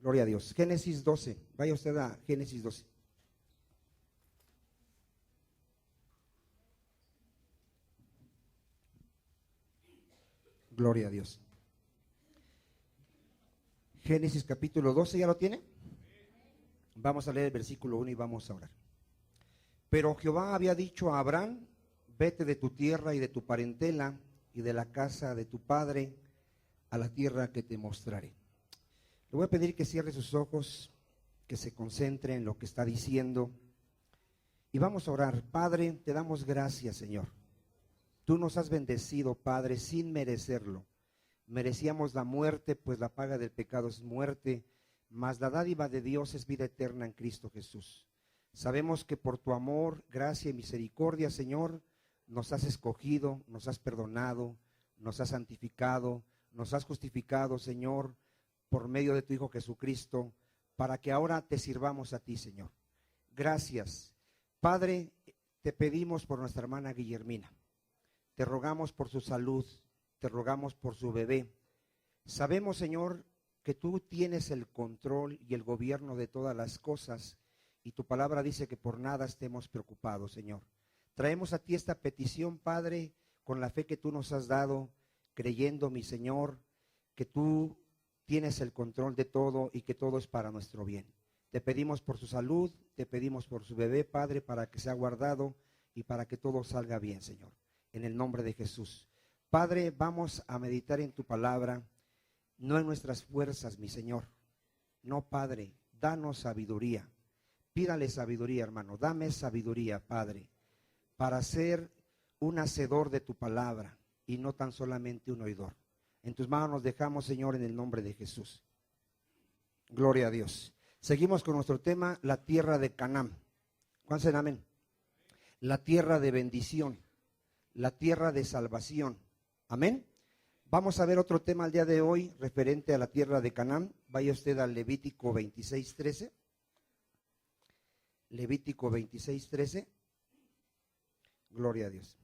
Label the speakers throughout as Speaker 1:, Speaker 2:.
Speaker 1: Gloria a Dios. Génesis 12. Vaya usted a Génesis 12. Gloria a Dios. Génesis capítulo 12, ¿ya lo tiene? Vamos a leer el versículo 1 y vamos a orar. Pero Jehová había dicho a Abraham: vete de tu tierra y de tu parentela y de la casa de tu padre a la tierra que te mostraré. Le voy a pedir que cierre sus ojos, que se concentre en lo que está diciendo y vamos a orar. Padre, te damos gracias, Señor. Tú nos has bendecido, Padre, sin merecerlo. Merecíamos la muerte, pues la paga del pecado es muerte, mas la dádiva de Dios es vida eterna en Cristo Jesús. Sabemos que por tu amor, gracia y misericordia, Señor, nos has escogido, nos has perdonado, nos has santificado, nos has justificado, Señor, por medio de tu Hijo Jesucristo, para que ahora te sirvamos a ti, Señor. Gracias. Padre, te pedimos por nuestra hermana Guillermina. Te rogamos por su salud, te rogamos por su bebé. Sabemos, Señor, que tú tienes el control y el gobierno de todas las cosas, y tu palabra dice que por nada estemos preocupados, Señor. Traemos a ti esta petición, Padre, con la fe que tú nos has dado, creyendo, mi Señor, que tú tienes el control de todo y que todo es para nuestro bien. Te pedimos por su salud, te pedimos por su bebé, Padre, para que sea guardado y para que todo salga bien, Señor. En el nombre de Jesús. Padre, vamos a meditar en tu palabra, no en nuestras fuerzas, mi Señor. No, Padre, danos sabiduría. Pídale sabiduría, hermano. Dame sabiduría, Padre, para ser un hacedor de tu palabra y no tan solamente un oidor. En tus manos nos dejamos, Señor, en el nombre de Jesús. Gloria a Dios. Seguimos con nuestro tema, la tierra de Canaán. ¿Cuántos dicen amén? La tierra de bendición, la tierra de salvación. Amén. Vamos a ver otro tema el día de hoy referente a la tierra de Canaán. Vaya usted al Levítico 26:13. Levítico 26:13. Gloria a Dios.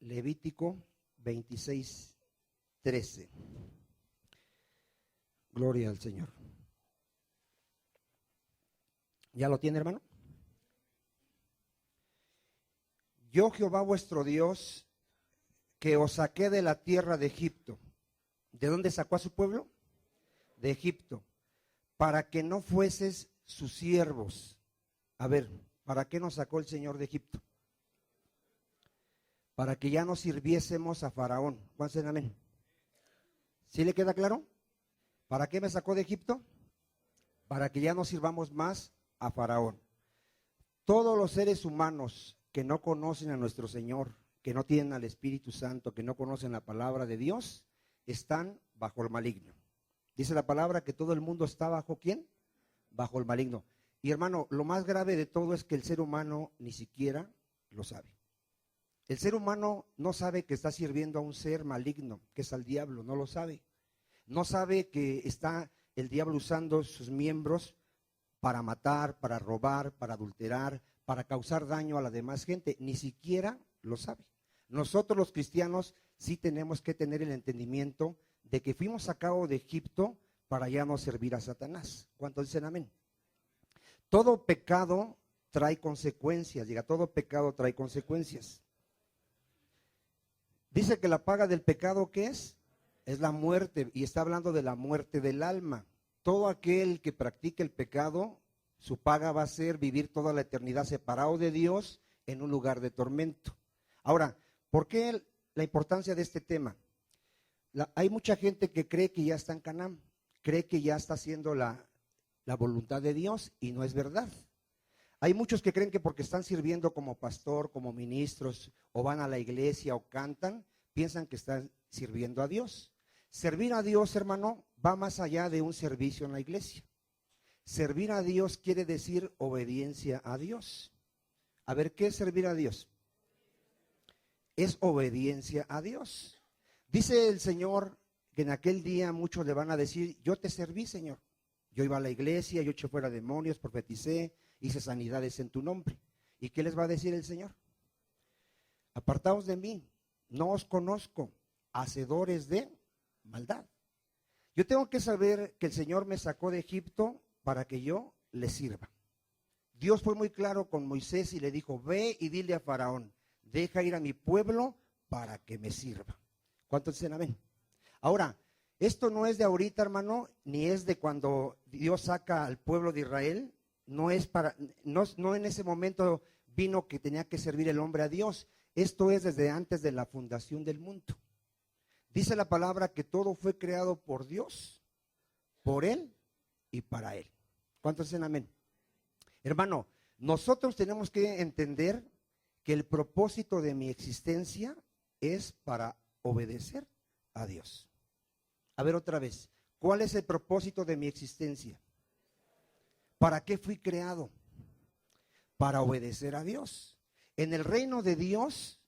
Speaker 1: Levítico 26:13. Gloria al Señor. ¿Ya lo tiene, hermano? Yo, Jehová vuestro Dios, que os saqué de la tierra de Egipto. ¿De dónde sacó a su pueblo? De Egipto. Para que no fueses sus siervos. A ver, ¿para qué nos sacó el Señor de Egipto? Para que ya no sirviésemos a Faraón. ¿Cuántos dicen amén? ¿Sí le queda claro? ¿Para qué me sacó de Egipto? Para que ya no sirvamos más a Faraón. Todos los seres humanos que no conocen a nuestro Señor, que no tienen al Espíritu Santo, que no conocen la palabra de Dios, están bajo el maligno. Dice la palabra que todo el mundo está bajo ¿quién? Bajo el maligno. Y hermano, lo más grave de todo es que el ser humano ni siquiera lo sabe. El ser humano no sabe que está sirviendo a un ser maligno, que es al diablo, no lo sabe. No sabe que está el diablo usando sus miembros para matar, para robar, para adulterar, para causar daño a la demás gente, ni siquiera lo sabe. Nosotros los cristianos sí tenemos que tener el entendimiento de que fuimos sacados de Egipto para ya no servir a Satanás. ¿Cuántos dicen amén? Todo pecado trae consecuencias, diga, todo pecado trae consecuencias. Dice que la paga del pecado, ¿qué es? Es la muerte, y está hablando de la muerte del alma. Todo aquel que practique el pecado, su paga va a ser vivir toda la eternidad separado de Dios en un lugar de tormento. Ahora, ¿por qué la importancia de este tema? Hay mucha gente que cree que ya está en Canaán, cree que ya está haciendo la voluntad de Dios y no es verdad. Hay muchos que creen que porque están sirviendo como pastor, como ministros, o van a la iglesia o cantan, piensan que están sirviendo a Dios. Servir a Dios, hermano, va más allá de un servicio en la iglesia. Servir a Dios quiere decir obediencia a Dios. A ver, ¿qué es servir a Dios? Es obediencia a Dios. Dice el Señor que en aquel día muchos le van a decir, yo te serví, Señor. Yo iba a la iglesia, yo eché fuera demonios, profeticé, hice sanidades en tu nombre. ¿Y qué les va a decir el Señor? Apartaos de mí, no os conozco, hacedores de maldad. Yo tengo que saber que el Señor me sacó de Egipto para que yo le sirva. Dios fue muy claro con Moisés y le dijo, ve y dile a Faraón, deja ir a mi pueblo para que me sirva. ¿Cuántos dicen amén? Ahora, esto no es de ahorita, hermano, ni es de cuando Dios saca al pueblo de Israel. No en ese momento vino que tenía que servir el hombre a Dios. Esto es desde antes de la fundación del mundo. Dice la palabra que todo fue creado por Dios, por Él y para Él. ¿Cuántos dicen amén? Hermano, nosotros tenemos que entender que el propósito de mi existencia es para obedecer a Dios. A ver otra vez, ¿cuál es el propósito de mi existencia? ¿Para qué fui creado? Para obedecer a Dios. En el reino de Dios,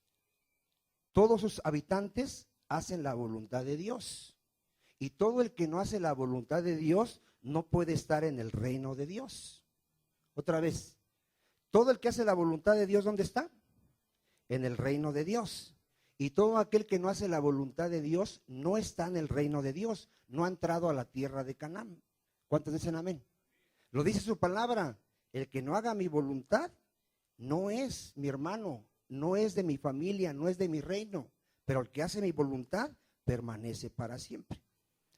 Speaker 1: todos sus habitantes hacen la voluntad de Dios. Y todo el que no hace la voluntad de Dios no puede estar en el reino de Dios. Otra vez, todo el que hace la voluntad de Dios, ¿dónde está? En el reino de Dios. Y todo aquel que no hace la voluntad de Dios no está en el reino de Dios, no ha entrado a la tierra de Canaán. ¿Cuántos dicen amén? Lo dice su palabra, el que no haga mi voluntad no es mi hermano, no es de mi familia, no es de mi reino, pero el que hace mi voluntad permanece para siempre.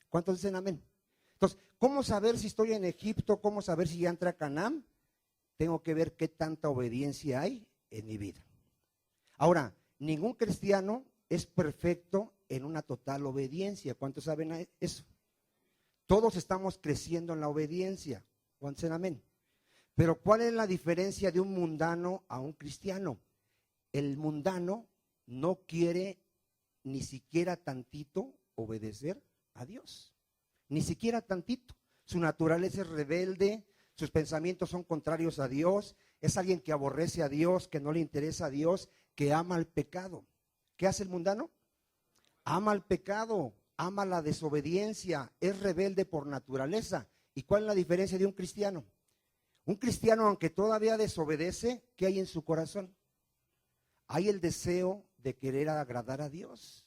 Speaker 1: ¿Cuántos dicen amén? Entonces, ¿cómo saber si estoy en Egipto? ¿Cómo saber si ya entré a Canaán? Tengo que ver qué tanta obediencia hay en mi vida. Ahora, ningún cristiano es perfecto en una total obediencia. ¿Cuántos saben eso? Todos estamos creciendo en la obediencia. ¿Cuántos dicen amén? Pero ¿cuál es la diferencia de un mundano a un cristiano? El mundano no quiere ni siquiera tantito obedecer a Dios. Ni siquiera tantito. Su naturaleza es rebelde, sus pensamientos son contrarios a Dios, es alguien que aborrece a Dios, que no le interesa a Dios, que ama el pecado. ¿Qué hace el mundano? Ama el pecado, ama la desobediencia, es rebelde por naturaleza. ¿Y cuál es la diferencia de un cristiano? Un cristiano, aunque todavía desobedece, ¿qué hay en su corazón? Hay el deseo de querer agradar a Dios.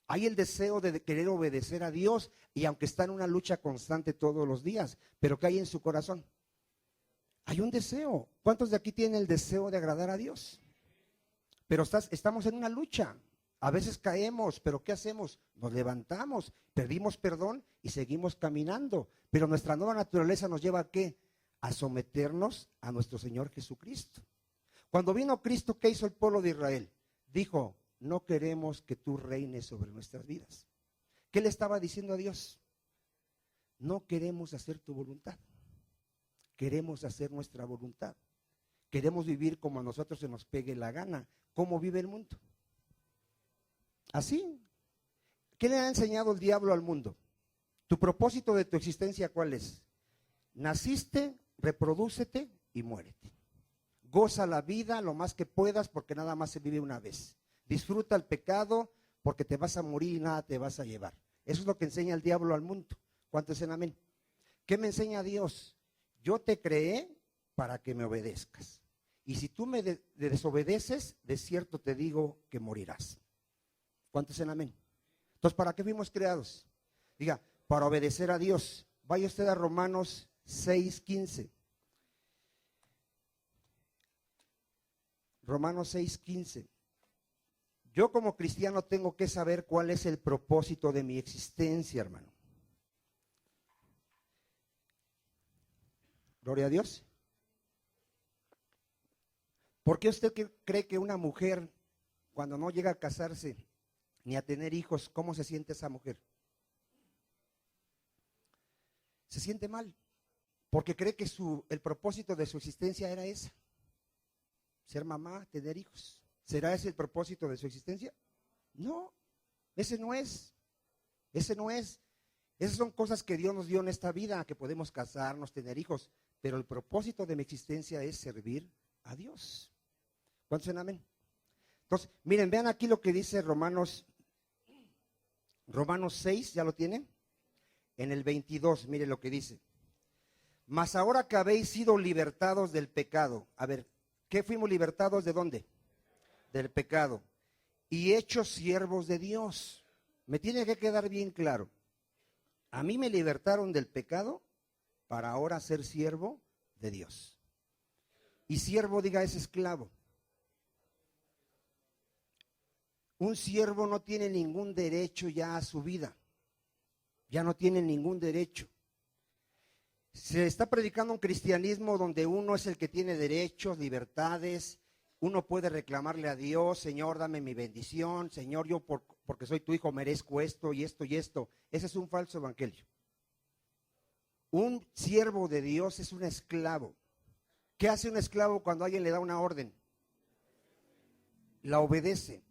Speaker 1: Hay el deseo de querer obedecer a Dios, y aunque está en una lucha constante todos los días, pero ¿qué hay en su corazón? Hay un deseo. ¿Cuántos de aquí tienen el deseo de agradar a Dios? Pero estamos en una lucha. A veces caemos, pero ¿qué hacemos? Nos levantamos, pedimos perdón y seguimos caminando. Pero nuestra nueva naturaleza nos lleva ¿a qué? A someternos a nuestro Señor Jesucristo. Cuando vino Cristo, ¿qué hizo el pueblo de Israel? Dijo, no queremos que tú reines sobre nuestras vidas. ¿Qué le estaba diciendo a Dios? No queremos hacer tu voluntad. Queremos hacer nuestra voluntad. Queremos vivir como a nosotros se nos pegue la gana. ¿Cómo vive el mundo? Así. ¿Qué le ha enseñado el diablo al mundo? ¿Tu propósito de tu existencia cuál es? Naciste, reprodúcete y muérete. Goza la vida lo más que puedas porque nada más se vive una vez. Disfruta el pecado porque te vas a morir y nada te vas a llevar. Eso es lo que enseña el diablo al mundo. ¿Cuántos dicen amén? ¿Qué me enseña Dios? Yo te creé para que me obedezcas. Y si tú me desobedeces, de cierto te digo que morirás. ¿Cuántos dicen amén? Entonces, ¿para qué fuimos creados? Diga, para obedecer a Dios. Vaya usted a Romanos 6:15. Romanos 6:15. Yo como cristiano tengo que saber cuál es el propósito de mi existencia, hermano. Gloria a Dios. ¿Por qué usted cree que una mujer, cuando no llega a casarse ni a tener hijos, cómo se siente esa mujer? Se siente mal, porque cree que el propósito de su existencia era ese, ser mamá, tener hijos. ¿Será ese el propósito de su existencia? No, ese no es. Ese no es. Esas son cosas que Dios nos dio en esta vida, que podemos casarnos, tener hijos. Pero el propósito de mi existencia es servir a Dios. ¿Cuántos dicen amén? Entonces, miren, vean aquí lo que dice Romanos 6, ¿ya lo tienen? En el 22, miren lo que dice. Mas ahora que habéis sido libertados del pecado. A ver, ¿qué fuimos libertados de dónde? Del pecado. Y hechos siervos de Dios. Me tiene que quedar bien claro. A mí me libertaron del pecado para ahora ser siervo de Dios. Y siervo, diga, es esclavo. Un siervo no tiene ningún derecho ya a su vida. Ya no tiene ningún derecho. Se está predicando un cristianismo donde uno es el que tiene derechos, libertades. Uno puede reclamarle a Dios: Señor, dame mi bendición. Señor, yo porque soy tu hijo merezco esto y esto y esto. Ese es un falso evangelio. Un siervo de Dios es un esclavo. ¿Qué hace un esclavo cuando alguien le da una orden? La obedece.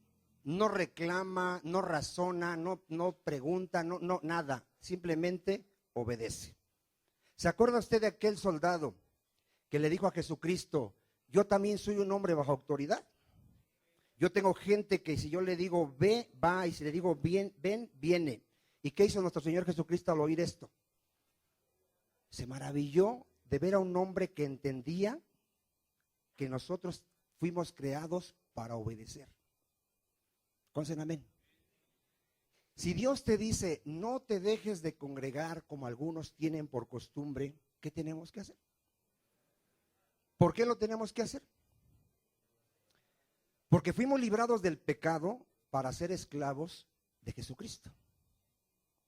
Speaker 1: No reclama, no razona, no pregunta, no nada. Simplemente obedece. ¿Se acuerda usted de aquel soldado que le dijo a Jesucristo: yo también soy un hombre bajo autoridad? Yo tengo gente que si yo le digo ve, va, y si le digo ven, viene. ¿Y qué hizo nuestro Señor Jesucristo al oír esto? Se maravilló de ver a un hombre que entendía que nosotros fuimos creados para obedecer. Consen amén. Si Dios te dice: no te dejes de congregar como algunos tienen por costumbre, ¿qué tenemos que hacer? ¿Por qué lo tenemos que hacer? Porque fuimos librados del pecado para ser esclavos de Jesucristo.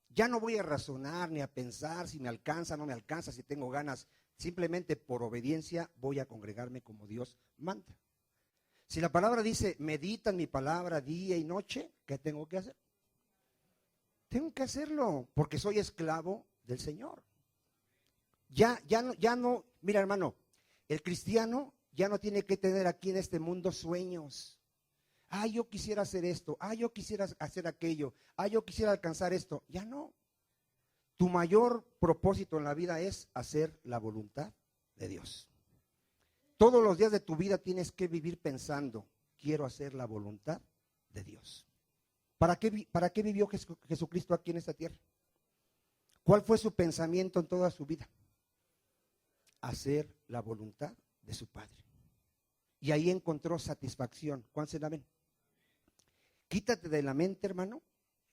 Speaker 1: Ya no voy a razonar ni a pensar si me alcanza, no me alcanza, si tengo ganas. Simplemente por obediencia voy a congregarme como Dios manda. Si la palabra dice: meditan mi palabra día y noche, ¿qué tengo que hacer? Tengo que hacerlo porque soy esclavo del Señor. Ya no, mira hermano, el cristiano ya no tiene que tener aquí en este mundo sueños. Yo quisiera hacer esto, yo quisiera hacer aquello, yo quisiera alcanzar esto. Ya no. Tu mayor propósito en la vida es hacer la voluntad de Dios. Todos los días de tu vida tienes que vivir pensando: quiero hacer la voluntad de Dios. ¿Para qué vivió Jesucristo aquí en esta tierra? ¿Cuál fue su pensamiento en toda su vida? Hacer la voluntad de su Padre. Y ahí encontró satisfacción. ¿Cuántos se la ven? Quítate de la mente, hermano,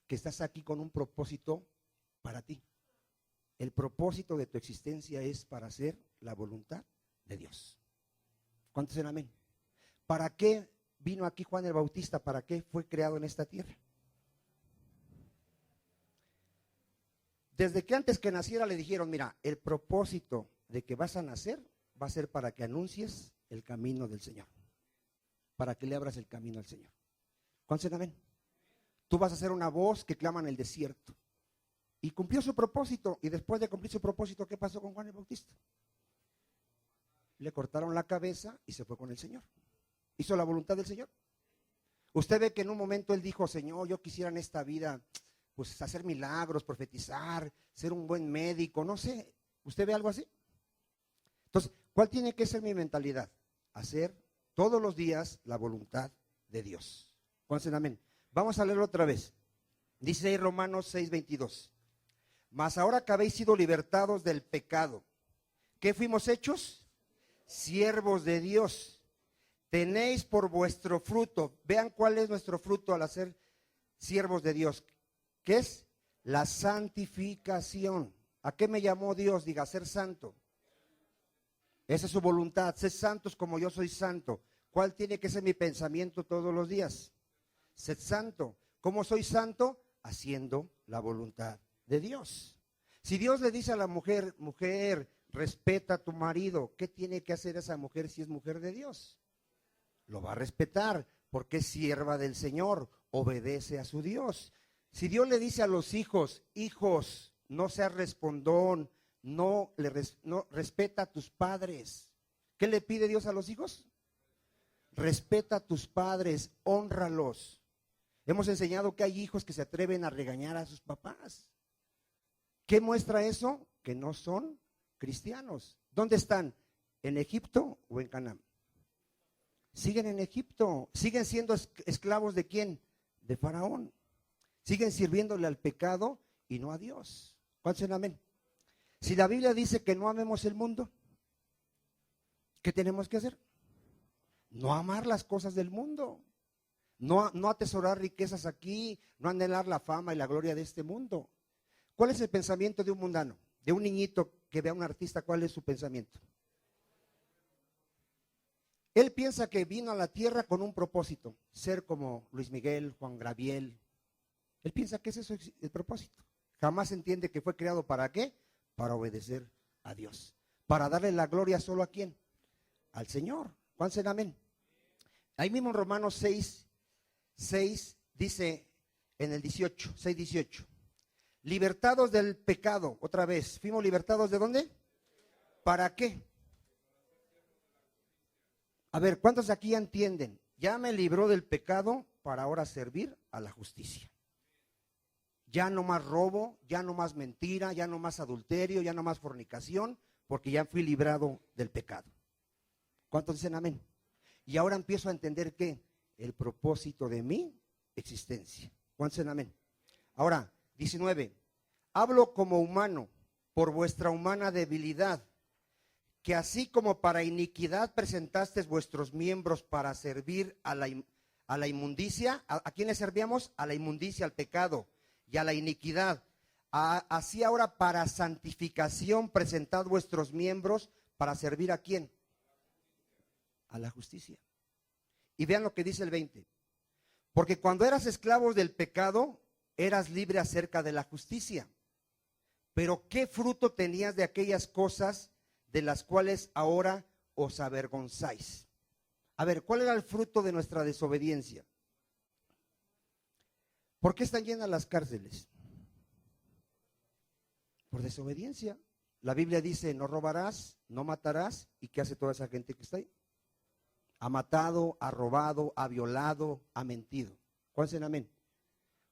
Speaker 1: que estás aquí con un propósito para ti. El propósito de tu existencia es para hacer la voluntad de Dios. ¿Cuántos se la ven? ¿Para qué vino aquí Juan el Bautista? ¿Para qué fue creado en esta tierra? Desde que antes que naciera le dijeron: mira, el propósito de que vas a nacer va a ser para que anuncies el camino del Señor, para que le abras el camino al Señor. ¿Cuántos se la ven? Tú vas a ser una voz que clama en el desierto. Y cumplió su propósito. Y después de cumplir su propósito, ¿qué pasó con Juan el Bautista? Le cortaron la cabeza y se fue con el Señor. Hizo la voluntad del Señor. Usted ve que en un momento él dijo: Señor, yo quisiera en esta vida pues hacer milagros, profetizar, ser un buen médico, no sé. ¿Usted ve algo así? Entonces, ¿cuál tiene que ser mi mentalidad? Hacer todos los días la voluntad de Dios. ¿Cuántos amén? Vamos a leerlo otra vez. Dice ahí Romanos 6:22. Mas ahora que habéis sido libertados del pecado, ¿qué fuimos hechos? Siervos de Dios. Tenéis por vuestro fruto. Vean cuál es nuestro fruto al hacer siervos de Dios. ¿Qué es? La santificación. ¿A qué me llamó Dios? Diga, ser santo. Esa es su voluntad. Sed santos como yo soy santo. ¿Cuál tiene que ser mi pensamiento todos los días? Sed santo. ¿Cómo soy santo? Haciendo la voluntad de Dios. Si Dios le dice a la mujer: mujer, respeta a tu marido, ¿qué tiene que hacer esa mujer si es mujer de Dios? Lo va a respetar porque es sierva del Señor, obedece a su Dios. Si Dios le dice a los hijos: hijos, no seas respondón, no respeta a tus padres. ¿Qué le pide Dios a los hijos? Respeta a tus padres, hónralos. Hemos enseñado que hay hijos que se atreven a regañar a sus papás. ¿Qué muestra eso? Que no son cristianos. ¿Dónde están? ¿En Egipto o en Canaán? Siguen en Egipto. Siguen siendo esclavos ¿de quién? De Faraón. Siguen sirviéndole al pecado y no a Dios. ¿Cuántos dicen amén? Si la Biblia dice que no amemos el mundo, ¿qué tenemos que hacer? No amar las cosas del mundo. No atesorar riquezas aquí, no anhelar la fama y la gloria de este mundo. ¿Cuál es el pensamiento de un mundano? De un niñito que ve a un artista, ¿cuál es su pensamiento? Él piensa que vino a la tierra con un propósito, ser como Luis Miguel, Juan Gabriel. Él piensa que ese es el propósito. Jamás entiende que fue creado ¿para qué? Para obedecer a Dios. Para darle la gloria solo ¿a quién? Al Señor. ¿Cuántos dicen amén? Ahí mismo en Romanos 6 dice en el 18, 6:18. Libertados del pecado, otra vez. ¿Fuimos libertados de dónde? ¿Para qué? A ver, ¿cuántos de aquí ya entienden? Ya me libró del pecado para ahora servir a la justicia. Ya no más robo, ya no más mentira, ya no más adulterio, ya no más fornicación, porque ya fui librado del pecado. ¿Cuántos dicen amén? Y ahora empiezo a entender que el propósito de mi existencia. ¿Cuántos dicen amén? Ahora, 19. Hablo como humano por vuestra humana debilidad, que así como para iniquidad presentasteis vuestros miembros para servir a la inmundicia. ¿A quién le servíamos? A la inmundicia, al pecado y a la iniquidad. Así ahora para santificación presentad vuestros miembros para servir ¿a quién? A la justicia. Y vean lo que dice el 20. Porque cuando eras esclavos del pecado, eras libre acerca de la justicia. Pero ¿qué fruto tenías de aquellas cosas de las cuales ahora os avergonzáis? A ver, ¿cuál era el fruto de nuestra desobediencia? ¿Por qué están llenas las cárceles? Por desobediencia. La Biblia dice, no robarás, no matarás. ¿Y qué hace toda esa gente que está ahí? Ha matado, ha robado, ha violado, ha mentido. ¿Cuántos dicen amén?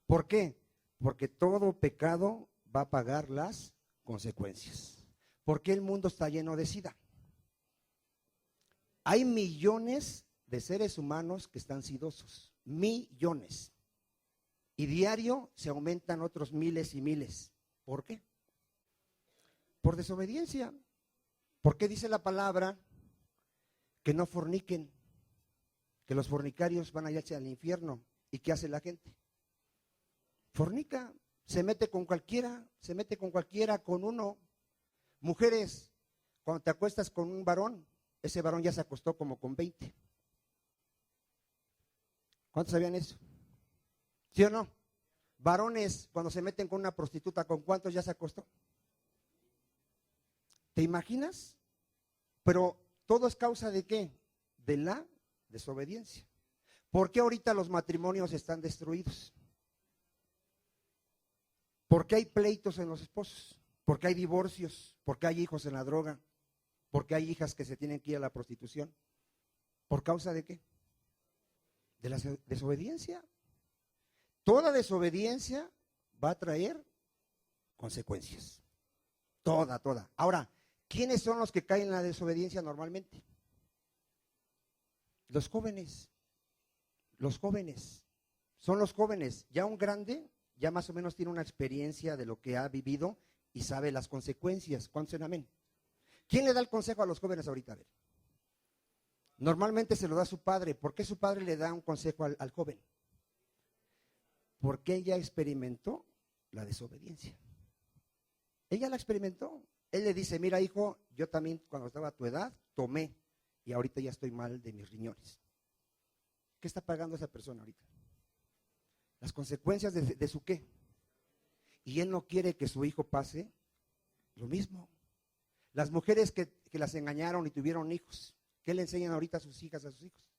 Speaker 1: ¿Por qué? Porque todo pecado va a pagar las consecuencias. ¿Por qué el mundo está lleno de SIDA? Hay millones de seres humanos que están sidosos. Millones. Y diario se aumentan otros miles y miles. ¿Por qué? Por desobediencia. ¿Por qué dice la palabra que no forniquen? Que los fornicarios van a irse al infierno. ¿Y qué hace la gente? Fornica, se mete con cualquiera, con uno. Mujeres, cuando te acuestas con un varón, ese varón ya se acostó como con 20. ¿Cuántos sabían eso? ¿Sí o no? Varones, cuando se meten con una prostituta, ¿con cuántos ya se acostó? ¿Te imaginas? Pero todo es causa ¿de qué? De la desobediencia. ¿Por qué ahorita los matrimonios están destruidos? ¿Por qué hay pleitos en los esposos? ¿Por qué hay divorcios? ¿Por qué hay hijos en la droga? ¿Por qué hay hijas que se tienen que ir a la prostitución? ¿Por causa de qué? De la desobediencia. Toda desobediencia va a traer consecuencias. Toda. Ahora, ¿quiénes son los que caen en la desobediencia normalmente? Los jóvenes. Los jóvenes. Son los jóvenes. Ya un grande, ya más o menos tiene una experiencia de lo que ha vivido y sabe las consecuencias. ¿Cuántos dicen amén? ¿Quién le da el consejo a los jóvenes ahorita? A ver. Normalmente se lo da su padre. ¿Por qué su padre le da un consejo al joven? Porque ella experimentó la desobediencia. Ella la experimentó. Él le dice, mira hijo, yo también cuando estaba a tu edad tomé y ahorita ya estoy mal de mis riñones. ¿Qué está pagando esa persona ahorita? Las consecuencias de su qué. Y él no quiere que su hijo pase lo mismo. Las mujeres que las engañaron y tuvieron hijos, ¿qué le enseñan ahorita a sus hijas, a sus hijos?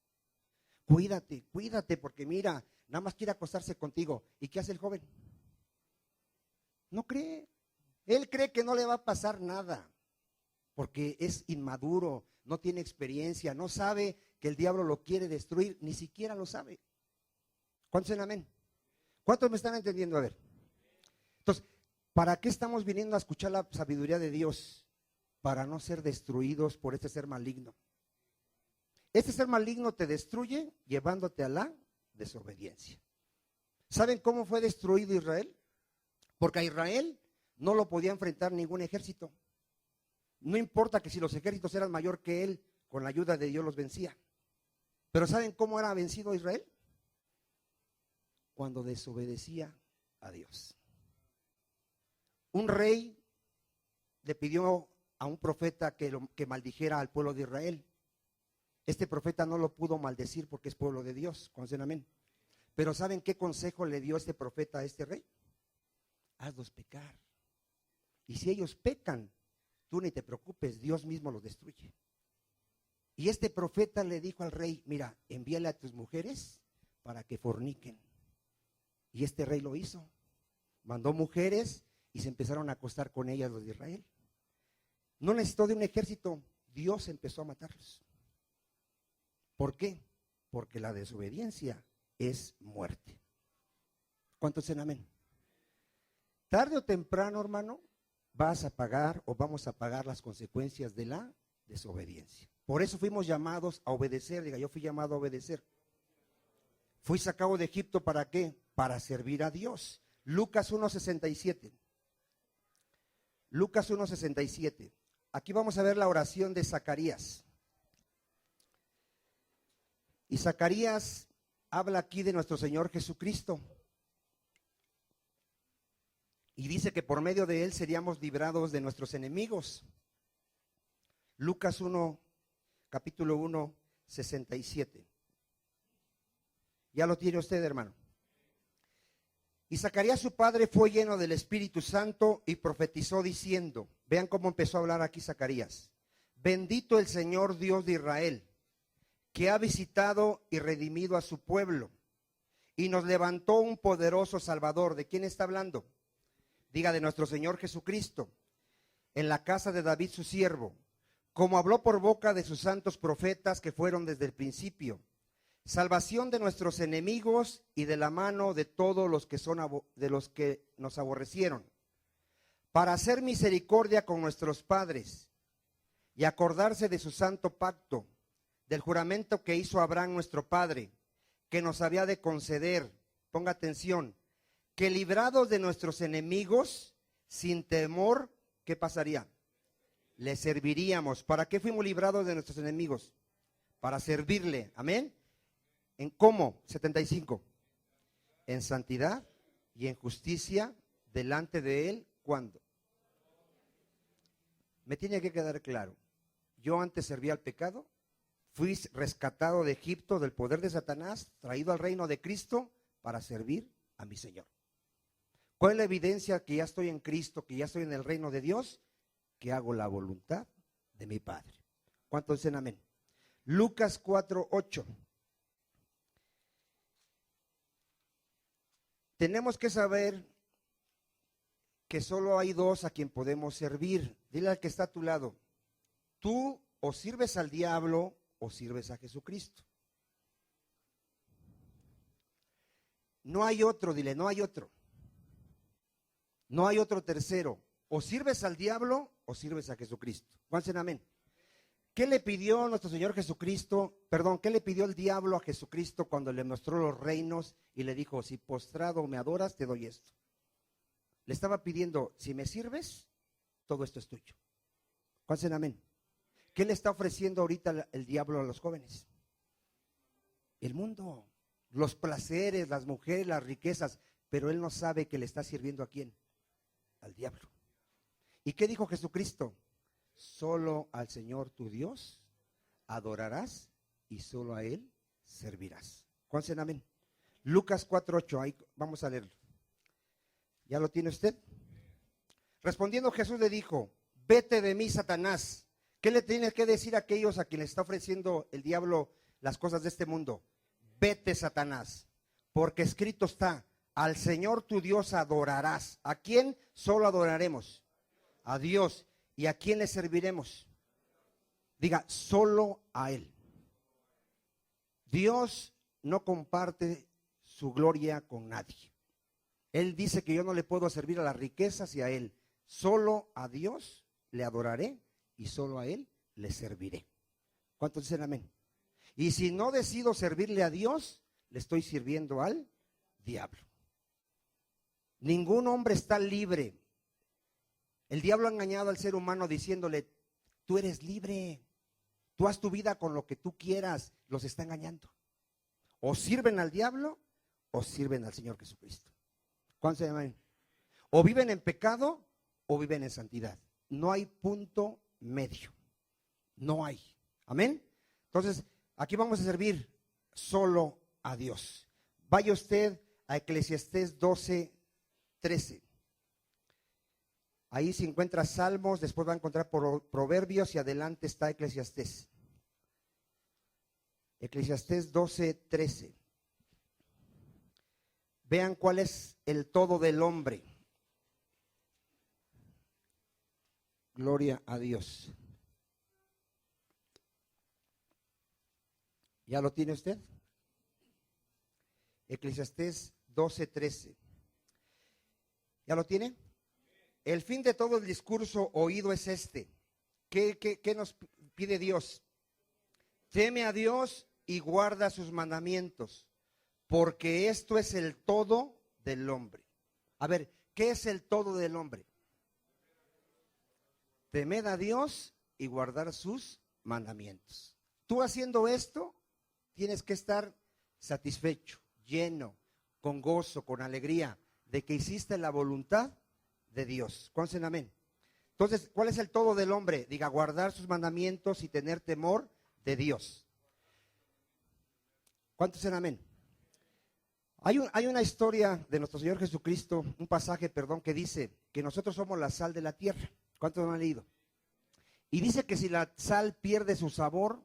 Speaker 1: Cuídate, porque mira, nada más quiere acostarse contigo. ¿Y qué hace el joven? No cree. Él cree que no le va a pasar nada, porque es inmaduro, no tiene experiencia, no sabe que el diablo lo quiere destruir, ni siquiera lo sabe. ¿Cuántos dicen amén? ¿Cuántos me están entendiendo? A ver. Entonces, ¿para qué estamos viniendo a escuchar la sabiduría de Dios? Para no ser destruidos por este ser maligno. Este ser maligno te destruye llevándote a la desobediencia. ¿Saben cómo fue destruido Israel? Porque a Israel no lo podía enfrentar ningún ejército. No importa que si los ejércitos eran mayor que él, con la ayuda de Dios los vencía. Pero ¿saben cómo era vencido Israel? Cuando desobedecía a Dios. Un rey le pidió a un profeta que maldijera al pueblo de Israel. Este profeta no lo pudo maldecir porque es pueblo de Dios. Conocen, amén. Pero ¿saben qué consejo le dio este profeta a este rey? Hazlos pecar. Y si ellos pecan, tú ni te preocupes, Dios mismo los destruye. Y este profeta le dijo al rey, mira, envíale a tus mujeres para que forniquen. Y este rey lo hizo. Mandó mujeres y se empezaron a acostar con ellas los de Israel. No necesitó de un ejército, Dios empezó a matarlos. ¿Por qué? Porque la desobediencia es muerte. ¿Cuántos dicen amén? Tarde o temprano, hermano, vas a pagar o vamos a pagar las consecuencias de la desobediencia. Por eso fuimos llamados a obedecer. Diga, yo fui llamado a obedecer. Fui sacado de Egipto, ¿para qué? Para servir a Dios. Lucas 1:67. Lucas 1:67. Aquí vamos a ver la oración de Zacarías. Y Zacarías habla aquí de nuestro Señor Jesucristo. Y dice que por medio de Él seríamos librados de nuestros enemigos. Lucas 1, capítulo 1, 67. Ya lo tiene usted, hermano. Y Zacarías su padre fue lleno del Espíritu Santo y profetizó diciendo, vean cómo empezó a hablar aquí Zacarías. Bendito el Señor Dios de Israel, que ha visitado y redimido a su pueblo y nos levantó un poderoso Salvador. ¿De quién está hablando? Diga, de nuestro Señor Jesucristo, en la casa de David su siervo, como habló por boca de sus santos profetas que fueron desde el principio, salvación de nuestros enemigos y de la mano de todos los que nos aborrecieron, para hacer misericordia con nuestros padres y acordarse de su santo pacto, del juramento que hizo Abraham nuestro padre, que nos había de conceder, ponga atención, que librados de nuestros enemigos, sin temor, ¿qué pasaría? Le serviríamos. ¿Para qué fuimos librados de nuestros enemigos? Para servirle, amén. ¿En cómo? 75. En santidad y en justicia delante de Él, ¿cuándo? Me tiene que quedar claro. Yo antes servía al pecado, fui rescatado de Egipto, del poder de Satanás, traído al reino de Cristo para servir a mi Señor. ¿Cuál es la evidencia que ya estoy en Cristo, que ya estoy en el reino de Dios? Que hago la voluntad de mi Padre. ¿Cuántos dicen amén? Lucas 4:8. Tenemos que saber que solo hay dos a quien podemos servir. Dile al que está a tu lado, tú o sirves al diablo o sirves a Jesucristo. No hay otro, dile, no hay otro. No hay otro tercero. O sirves al diablo o sirves a Jesucristo. ¿Cuántos dicen amén? ¿Qué le pidió nuestro Señor Jesucristo? ¿Qué le pidió el diablo a Jesucristo cuando le mostró los reinos y le dijo, si postrado me adoras, te doy esto? Le estaba pidiendo, si me sirves, todo esto es tuyo. ¿Cuántos dicen amén? ¿Qué le está ofreciendo ahorita el diablo a los jóvenes? El mundo, los placeres, las mujeres, las riquezas, pero él no sabe que le está sirviendo a quién, al diablo. ¿Y qué dijo Jesucristo? Solo al Señor tu Dios adorarás y solo a Él servirás. ¿Cuántos dicen amén? Lucas 4:8, ahí vamos a leerlo. ¿Ya lo tiene usted? Respondiendo Jesús le dijo, vete de mí, Satanás. ¿Qué le tiene que decir a aquellos a quienes está ofreciendo el diablo las cosas de este mundo? Vete, Satanás, porque escrito está, al Señor tu Dios adorarás. ¿A quién solo adoraremos? A Dios. ¿Y a quién le serviremos? Diga, solo a Él. Dios no comparte su gloria con nadie. Él dice que yo no le puedo servir a las riquezas y a Él. Solo a Dios le adoraré y solo a Él le serviré. ¿Cuántos dicen amén? Y si no decido servirle a Dios, le estoy sirviendo al diablo. Ningún hombre está libre. El diablo ha engañado al ser humano diciéndole, tú eres libre, tú haz tu vida con lo que tú quieras. Los está engañando. O sirven al diablo o sirven al Señor Jesucristo. ¿Cuántos se llaman? O viven en pecado o viven en santidad. No hay punto medio. No hay. Amén. Entonces, aquí vamos a servir solo a Dios. Vaya usted a Eclesiastés 12:13. Ahí se encuentra Salmos, después va a encontrar Proverbios y adelante está Eclesiastés. Eclesiastés 12:13. Vean cuál es el todo del hombre. Gloria a Dios. ¿Ya lo tiene usted? Eclesiastés 12:13. ¿Ya lo tiene? El fin de todo el discurso oído es este. ¿Qué nos pide Dios? Teme a Dios y guarda sus mandamientos, porque esto es el todo del hombre. A ver, ¿qué es el todo del hombre? Temed a Dios y guardar sus mandamientos. Tú haciendo esto, tienes que estar satisfecho, lleno, con gozo, con alegría, de que hiciste la voluntad de Dios. ¿Cuántos dicen amén? Entonces, ¿cuál es el todo del hombre? Diga, guardar sus mandamientos y tener temor de Dios. ¿Cuántos dicen amén? Hay una historia de nuestro Señor Jesucristo, un pasaje, que dice que nosotros somos la sal de la tierra. ¿Cuántos lo han leído? Y dice que si la sal pierde su sabor,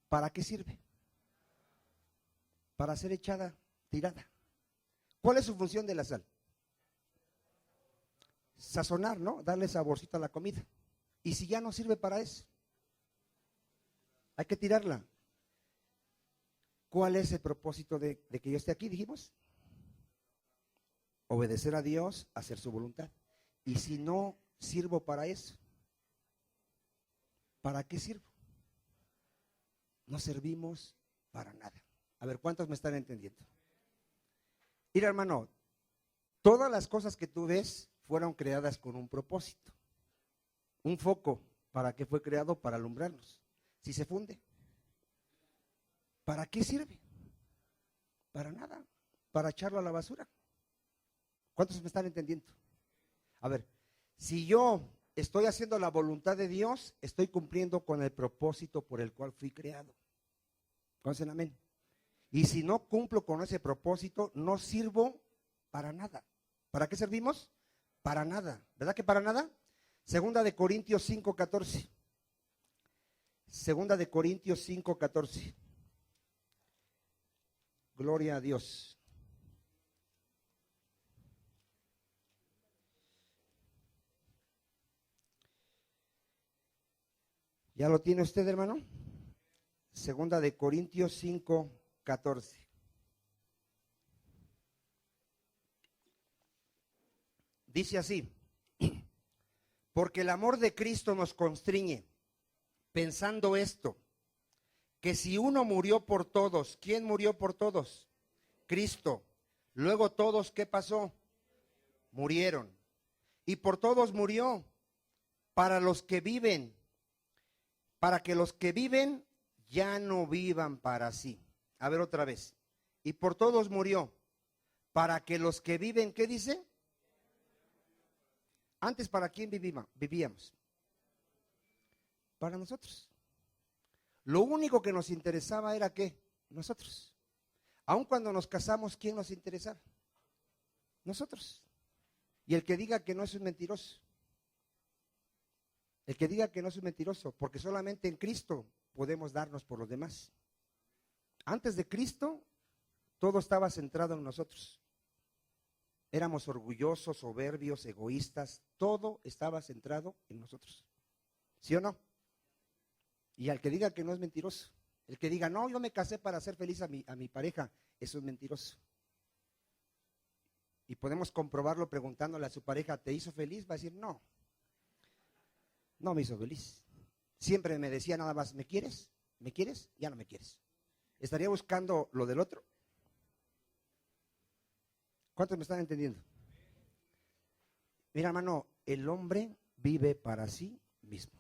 Speaker 1: ¿para qué sirve? Para ser echada, tirada. ¿Cuál es su función de la sal? Sazonar, ¿no? Darle saborcito a la comida. Y si ya no sirve para eso, hay que tirarla. ¿Cuál es el propósito de que yo esté aquí? Dijimos, obedecer a Dios, hacer su voluntad. Y si no sirvo para eso, ¿para qué sirvo? No servimos para nada. A ver, ¿cuántos me están entendiendo? Mira, hermano, todas las cosas que tú ves fueron creadas con un propósito. Un foco, ¿para qué fue creado? Para alumbrarnos. Si se funde, ¿para qué sirve? Para nada, para echarlo a la basura. ¿Cuántos me están entendiendo? A ver, si yo estoy haciendo la voluntad de Dios, estoy cumpliendo con el propósito por el cual fui creado. ¿Cuántos dicen amén? Y si no cumplo con ese propósito, no sirvo para nada. ¿Para qué servimos? Para nada. ¿Verdad que para nada? Segunda de Corintios 5:14. Segunda de Corintios 5:14. Gloria a Dios. ¿Ya lo tiene usted, hermano? Segunda de Corintios 5:14. Dice así: porque el amor de Cristo nos constriñe, pensando esto, que si uno murió por todos, ¿quién murió por todos? Cristo. Luego todos, ¿qué pasó? Murieron. Y por todos murió, para los que viven, para que los que viven ya no vivan para sí. A ver otra vez. Y por todos murió, para que los que viven, ¿qué dice? Antes, ¿para quién vivíamos? Para nosotros. Lo único que nos interesaba era ¿qué? Nosotros. Aun cuando nos casamos, ¿quién nos interesaba? Nosotros. Y el que diga que no es un mentiroso. El que diga que no es un mentiroso, porque solamente en Cristo podemos darnos por los demás. Antes de Cristo, todo estaba centrado en nosotros. Éramos orgullosos, soberbios, egoístas, todo estaba centrado en nosotros. ¿Sí o no? Y al que diga que no es mentiroso, el que diga, no, yo me casé para hacer feliz a mi pareja, eso es mentiroso. Y podemos comprobarlo preguntándole a su pareja, ¿te hizo feliz? Va a decir, no, no me hizo feliz. Siempre me decía nada más, ¿me quieres? ¿Me quieres? Ya no me quieres. ¿Estaría buscando lo del otro? ¿Cuántos me están entendiendo? Mira, hermano, el hombre vive para sí mismo.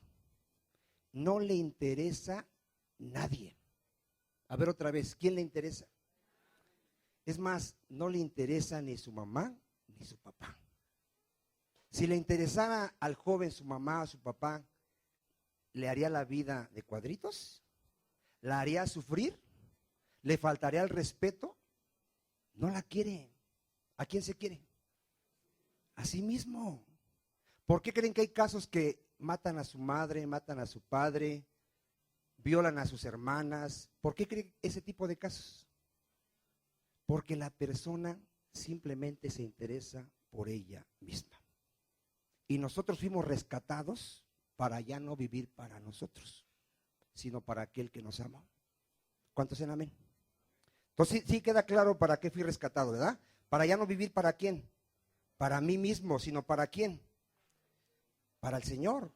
Speaker 1: No le interesa nadie. A ver otra vez, ¿quién le interesa? Es más, no le interesa ni su mamá ni su papá. Si le interesara al joven su mamá o su papá, ¿le haría la vida de cuadritos? ¿La haría sufrir? ¿Le faltaría el respeto? No la quiere. ¿A quién se quiere? A sí mismo. ¿Por qué creen que hay casos que matan a su madre, matan a su padre, violan a sus hermanas? ¿Por qué creen ese tipo de casos? Porque la persona simplemente se interesa por ella misma. Y nosotros fuimos rescatados para ya no vivir para nosotros, sino para aquel que nos amó. ¿Cuántos en amén? Entonces sí queda claro para qué fui rescatado, ¿verdad? Para ya no vivir para quién, para mí mismo, sino para quién, para el Señor.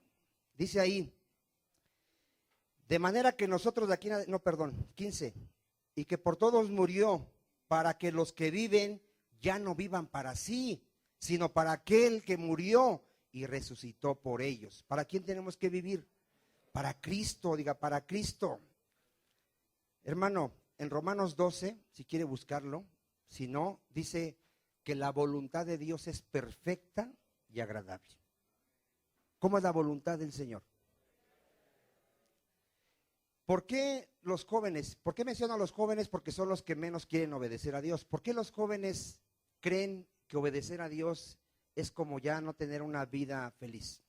Speaker 1: Dice ahí, de manera que nosotros de aquí, no, perdón, 15, y que por todos murió, para que los que viven ya no vivan para sí, sino para aquel que murió y resucitó por ellos. ¿Para quién tenemos que vivir? Para Cristo, diga, para Cristo. Hermano, en Romanos 12, si quiere buscarlo, si no, dice que la voluntad de Dios es perfecta y agradable. ¿Cómo es la voluntad del Señor? ¿Por qué los jóvenes? ¿Por qué menciono a los jóvenes? Porque son los que menos quieren obedecer a Dios. ¿Por qué los jóvenes creen que obedecer a Dios es como ya no tener una vida feliz?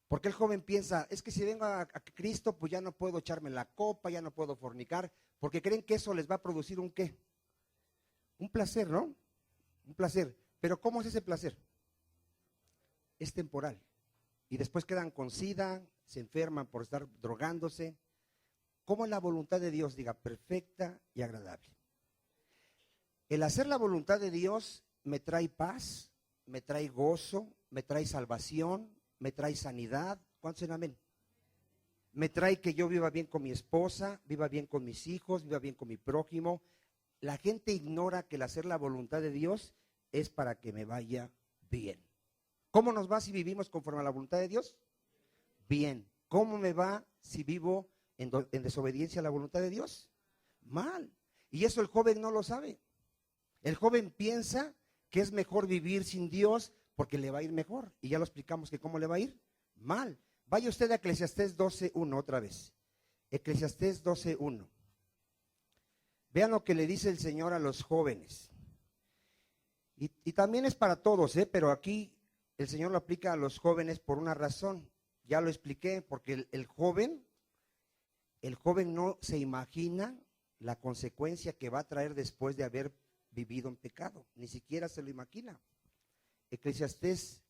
Speaker 1: Porque el joven piensa, es que si vengo a Cristo, pues ya no puedo echarme la copa, ya no puedo fornicar, porque creen que eso les va a producir un ¿qué? Un placer, ¿no? Un placer. Pero ¿cómo es ese placer? Es temporal. Y después quedan con sida, se enferman por estar drogándose. ¿Cómo es la voluntad de Dios? Diga, perfecta y agradable. El hacer la voluntad de Dios me trae paz, me trae gozo, me trae salvación, me trae sanidad. ¿Cuántos en amén? Me trae que yo viva bien con mi esposa, viva bien con mis hijos, viva bien con mi prójimo. La gente ignora que el hacer la voluntad de Dios es para que me vaya bien. ¿Cómo nos va si vivimos conforme a la voluntad de Dios? Bien. ¿Cómo me va si vivo en desobediencia a la voluntad de Dios? Mal. Y eso el joven no lo sabe. El joven piensa que es mejor vivir sin Dios porque le va a ir mejor. Y ya lo explicamos que cómo le va a ir. Mal. Vaya usted a Eclesiastés 12:1 otra vez. Eclesiastés 12:1. Vean lo que le dice el Señor a los jóvenes. Y también es para todos, pero aquí el Señor lo aplica a los jóvenes por una razón. Ya lo expliqué, porque el joven no se imagina la consecuencia que va a traer después de haber vivido en pecado. Ni siquiera se lo imagina. Eclesiastés,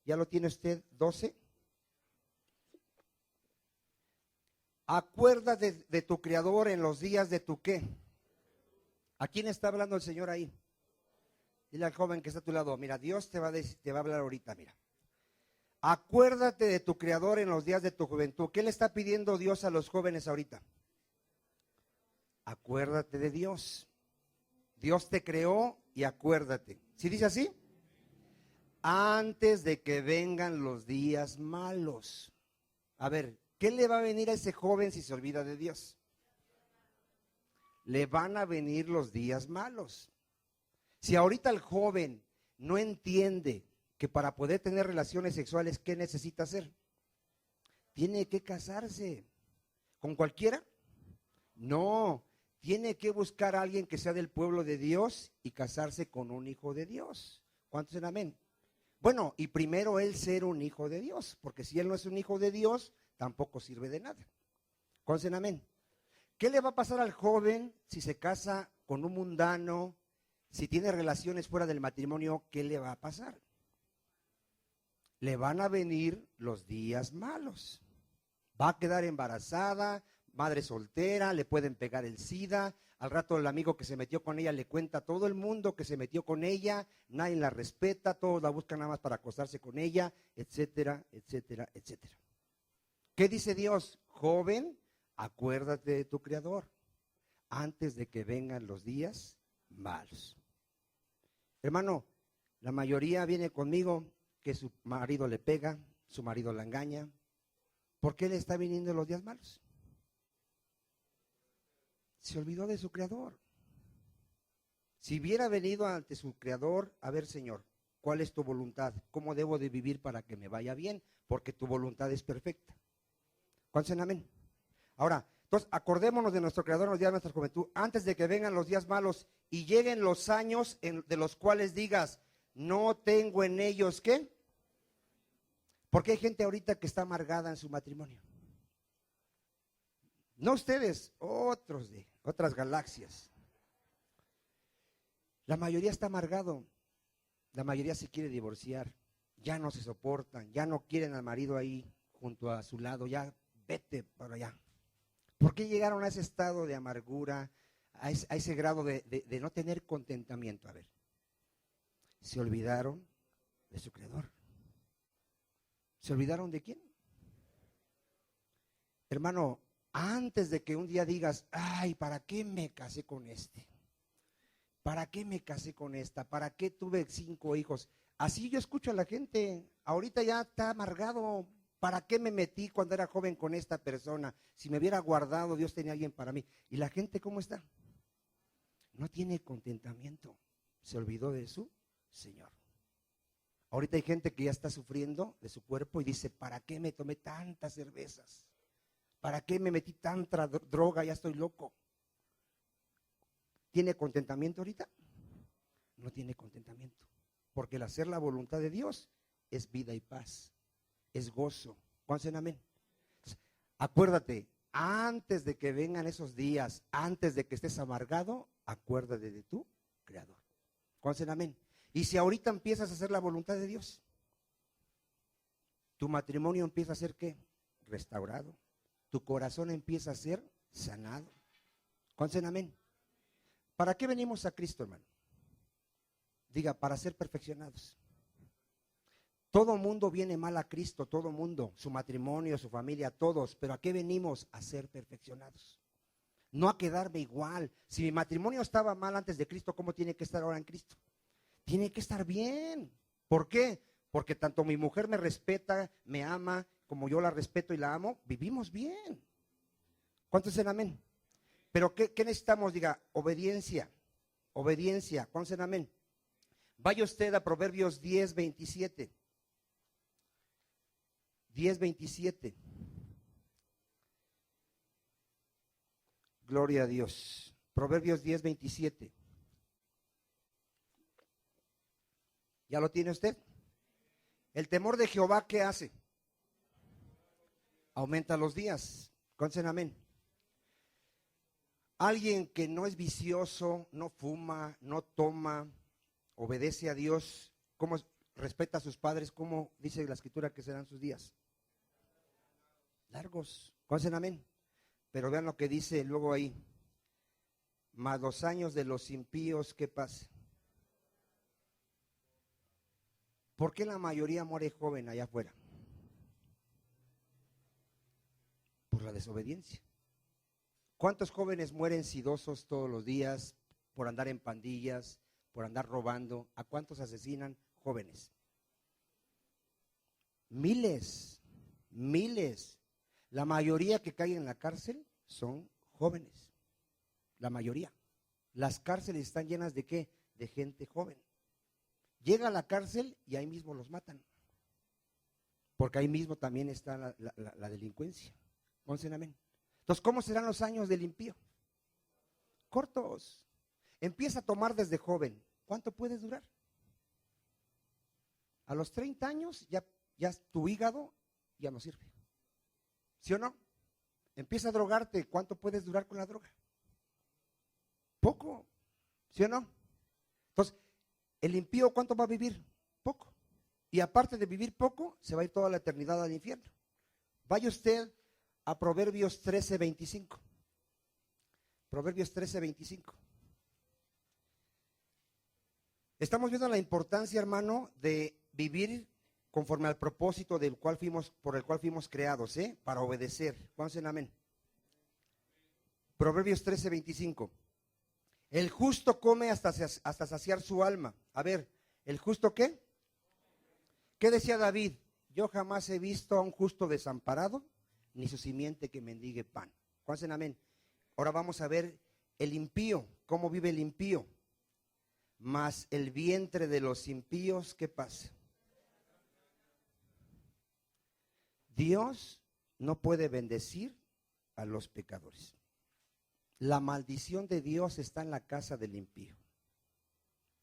Speaker 1: ¿ya lo tiene usted? 12. Acuérdate de tu Creador en los días de tu ¿qué? ¿A quién está hablando el Señor ahí? Dile al joven que está a tu lado, mira, Dios te va a hablar ahorita, mira. Acuérdate de tu Creador en los días de tu juventud. ¿Qué le está pidiendo Dios a los jóvenes ahorita? Acuérdate de Dios. Dios te creó y acuérdate. ¿Sí dice así? Antes de que vengan los días malos. A ver, ¿qué le va a venir a ese joven si se olvida de Dios? Le van a venir los días malos. Si ahorita el joven no entiende que para poder tener relaciones sexuales, ¿qué necesita hacer? Tiene que casarse. ¿Con cualquiera? No, tiene que buscar a alguien que sea del pueblo de Dios y casarse con un hijo de Dios. ¿Cuántos en amén? Bueno, y primero él ser un hijo de Dios, porque si él no es un hijo de Dios, tampoco sirve de nada. ¿Cuántos en amén? ¿Qué le va a pasar al joven si se casa con un mundano? Si tiene relaciones fuera del matrimonio, ¿qué le va a pasar? Le van a venir los días malos. Va a quedar embarazada, madre soltera, le pueden pegar el SIDA. Al rato el amigo que se metió con ella le cuenta a todo el mundo que se metió con ella, nadie la respeta, todos la buscan nada más para acostarse con ella, etcétera, etcétera, etcétera. ¿Qué dice Dios? Joven, acuérdate de tu Creador antes de que vengan los días malos. Hermano, la mayoría viene conmigo que su marido le pega, su marido la engaña. ¿Por qué le está viniendo los días malos? Se olvidó de su Creador. Si hubiera venido ante su Creador, a ver, Señor, ¿Cuál es tu voluntad? ¿Cómo debo de vivir para que me vaya bien? Porque tu voluntad es perfecta. ¿Cuántos dicen amén? Ahora, entonces acordémonos de nuestro Creador en los días de nuestra juventud, antes de que vengan los días malos y lleguen los años de los cuales digas, no tengo en ellos, ¿qué? Porque hay gente ahorita que está amargada en su matrimonio. No ustedes, otros de otras galaxias. La mayoría está amargado. La mayoría se quiere divorciar. Ya no se soportan. Ya no quieren al marido ahí junto a su lado. Ya vete para allá. ¿Por qué llegaron a ese estado de amargura, a ese grado de no tener contentamiento? A ver, se olvidaron de su Creador. ¿Se olvidaron de quién? Hermano, antes de que un día digas, ay, ¿para qué me casé con este? ¿Para qué me casé con esta? ¿Para qué tuve 5 hijos? Así yo escucho a la gente, ahorita ya está amargado. ¿Para qué me metí cuando era joven con esta persona? Si me hubiera guardado, Dios tenía alguien para mí. ¿Y la gente cómo está? No tiene contentamiento. Se olvidó de su Señor. Ahorita hay gente que ya está sufriendo de su cuerpo y dice, ¿para qué me tomé tantas cervezas? ¿Para qué me metí tanta droga? Ya estoy loco. ¿Tiene contentamiento ahorita? No tiene contentamiento. Porque el hacer la voluntad de Dios es vida y paz. Es gozo. ¿Cuántos dicen amén? Entonces, acuérdate, antes de que vengan esos días, antes de que estés amargado, acuérdate de tu Creador. ¿Cuántos dicen amén? Y si ahorita empiezas a hacer la voluntad de Dios, tu matrimonio empieza a ser ¿qué? Restaurado. Tu corazón empieza a ser sanado. ¿Cuántos dicen amén? ¿Para qué venimos a Cristo, hermano? Diga, para ser perfeccionados. Todo mundo viene mal a Cristo, todo mundo, su matrimonio, su familia, todos. Pero ¿a qué venimos? A ser perfeccionados. No a quedarme igual. Si mi matrimonio estaba mal antes de Cristo, ¿cómo tiene que estar ahora en Cristo? Tiene que estar bien. ¿Por qué? Porque tanto mi mujer me respeta, me ama, como yo la respeto y la amo, vivimos bien. ¿Cuántos dicen amén? Pero ¿qué necesitamos? Diga, obediencia. Obediencia. ¿Cuántos dicen amén? Vaya usted a Proverbios 10:27. 10:27. Gloria a Dios. Proverbios 10:27. ¿Ya lo tiene usted? El temor de Jehová, ¿qué hace? Aumenta los días. ¿Cuántos amén? Alguien que no es vicioso, no fuma, no toma, obedece a Dios, ¿cómo respeta a sus padres? ¿Cómo dice la Escritura que serán sus días? Largos. ¿Cuántos amén? Pero vean lo que dice luego ahí. Mas los años de los impíos, ¿qué pasa? ¿Por qué la mayoría muere joven allá afuera? Por la desobediencia. ¿Cuántos jóvenes mueren sidosos todos los días por andar en pandillas, por andar robando? ¿A cuántos asesinan jóvenes? Miles, miles. La mayoría que caen en la cárcel son jóvenes. La mayoría. Las cárceles están llenas ¿de qué? De gente joven. Llega a la cárcel y ahí mismo los matan. Porque ahí mismo también está la delincuencia. ¿Cuántos amén? Entonces, ¿cómo serán los años del impío? Cortos. Empieza a tomar desde joven. ¿Cuánto puedes durar? A los 30 años ya tu hígado ya no sirve. ¿Sí o no? Empieza a drogarte. ¿Cuánto puedes durar con la droga? Poco. ¿Sí o no? Entonces, el impío, ¿cuánto va a vivir? Poco. Y aparte de vivir poco, se va a ir toda la eternidad al infierno. Vaya usted a Proverbios 13:25. Proverbios 13:25. Estamos viendo la importancia, hermano, de vivir conforme al propósito por el cual fuimos creados, para obedecer. ¿Cuántos dicen amén? Proverbios 13:25. El justo come hasta saciar su alma. A ver, ¿el justo qué? ¿Qué decía David? Yo jamás he visto a un justo desamparado, ni su simiente que mendigue pan. ¿Cuántos dicen amén? Ahora vamos a ver el impío, cómo vive el impío. mas el vientre de los impíos, ¿qué pasa? Dios no puede bendecir a los pecadores. La maldición de Dios está en la casa del impío.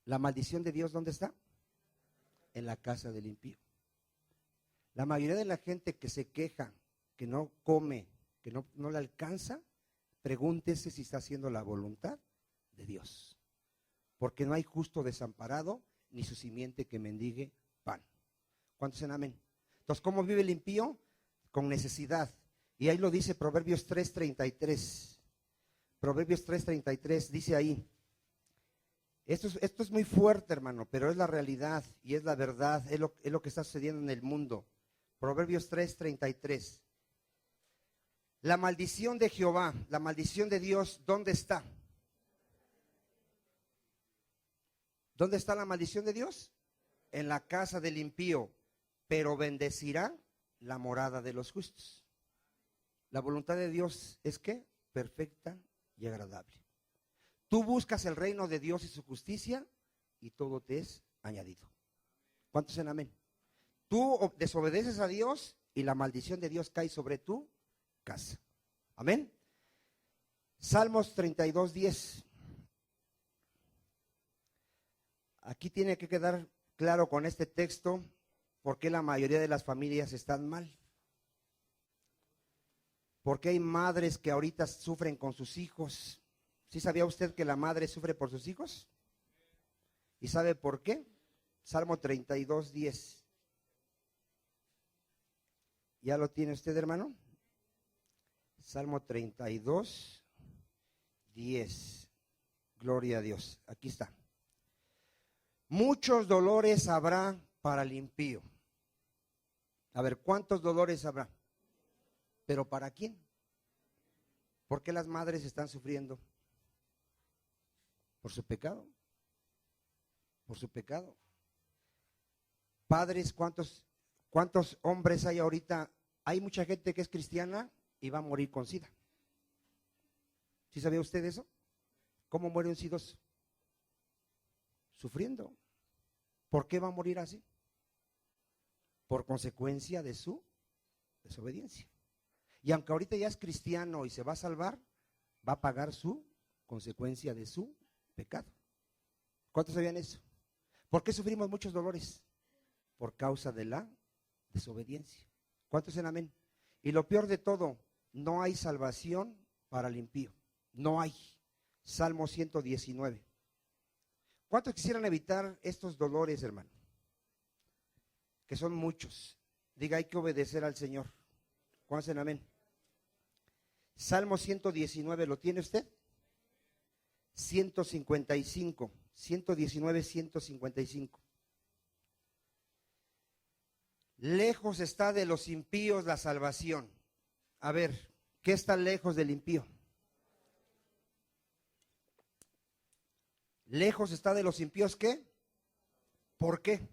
Speaker 1: ¿La maldición de Dios dónde está? En la casa del impío. La mayoría de la gente que se queja, que no come, que no le alcanza, pregúntese si está haciendo la voluntad de Dios. Porque no hay justo desamparado, ni su simiente que mendigue pan. ¿Cuántos dicen amén? Entonces, ¿cómo vive el impío? Con necesidad. Y ahí lo dice Proverbios 3:33. Proverbios 3:33 dice ahí. Esto es muy fuerte, hermano, pero es la realidad y es la verdad, es lo que está sucediendo en el mundo. Proverbios 3:33. La maldición de Jehová, la maldición de Dios, ¿dónde está? ¿Dónde está la maldición de Dios? En la casa del impío, pero bendecirá la morada de los justos. La voluntad de Dios es ¿qué? Perfecta y agradable. Tú buscas el reino de Dios y su justicia y todo te es añadido. ¿Cuántos en amén? Tú desobedeces a Dios y la maldición de Dios cae sobre tu casa. Amén. Salmos 32:10. Aquí tiene que quedar claro con este texto por qué la mayoría de las familias están mal. Porque hay madres que ahorita sufren con sus hijos. ¿Sí sabía usted que la madre sufre por sus hijos? ¿Y sabe por qué? Salmo 32:10. ¿Ya lo tiene usted, hermano? Salmo 32:10. Gloria a Dios. Aquí está. Muchos dolores habrá para el impío. A ver, ¿cuántos dolores habrá? ¿Pero para quién? ¿Por qué las madres están sufriendo? Por su pecado. Por su pecado. Padres, ¿cuántos hombres hay ahorita? Hay mucha gente que es cristiana y va a morir con SIDA. ¿Sí sabía usted eso? ¿Cómo muere un sidoso? Sufriendo. ¿Por qué va a morir así? Por consecuencia de su desobediencia. Y aunque ahorita ya es cristiano y se va a salvar, va a pagar su consecuencia de su pecado. ¿Cuántos sabían eso? ¿Por qué sufrimos muchos dolores? Por causa de la desobediencia. ¿Cuántos en amén? Y lo peor de todo, no hay salvación para el impío. No hay. Salmo 119. ¿Cuántos quisieran evitar estos dolores, hermano? Que son muchos. Diga, hay que obedecer al Señor. ¿Cuántos en amén? Salmo 119, ¿lo tiene usted? 155. 119, 155. Lejos está de los impíos la salvación. A ver, ¿qué está lejos del impío? Lejos está de los impíos, ¿qué? ¿Por qué?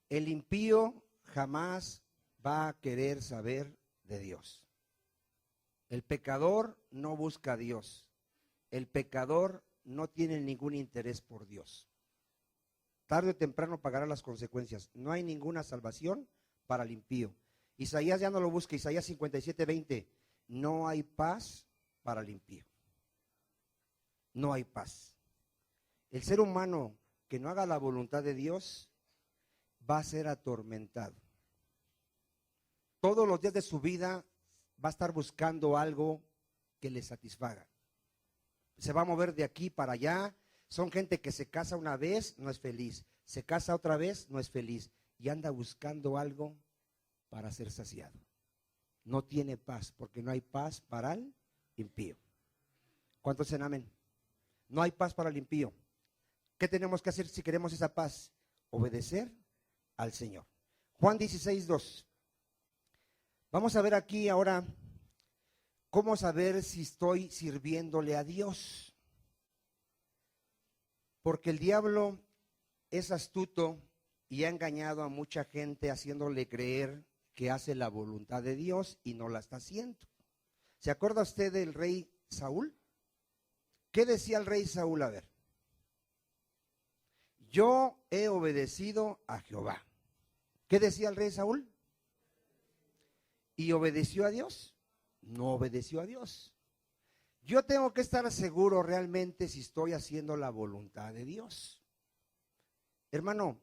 Speaker 1: El impío jamás va a querer saber de Dios. El pecador no busca a Dios. El pecador no tiene ningún interés por Dios. Tarde o temprano pagará las consecuencias. No hay ninguna salvación para el impío. Isaías ya no lo busca. Isaías 57:20. No hay paz para el impío. No hay paz. El ser humano que no haga la voluntad de Dios va a ser atormentado. Todos los días de su vida va a estar buscando algo que le satisfaga. Se va a mover de aquí para allá. Son gente que se casa una vez, no es feliz. Se casa otra vez, no es feliz. Y anda buscando algo para ser saciado. No tiene paz, porque no hay paz para el impío. ¿Cuántos dicen amén? No hay paz para el impío. ¿Qué tenemos que hacer si queremos esa paz? Obedecer al Señor. Juan 16:2. Vamos a ver aquí ahora cómo saber si estoy sirviéndole a Dios. Porque el diablo es astuto y ha engañado a mucha gente haciéndole creer que hace la voluntad de Dios y no la está haciendo. ¿Se acuerda usted del rey Saúl? ¿Qué decía el rey Saúl? A ver, yo he obedecido a Jehová. ¿Qué decía el rey Saúl? ¿Y obedeció a Dios? No obedeció a Dios. Yo tengo que estar seguro realmente si estoy haciendo la voluntad de Dios. Hermano,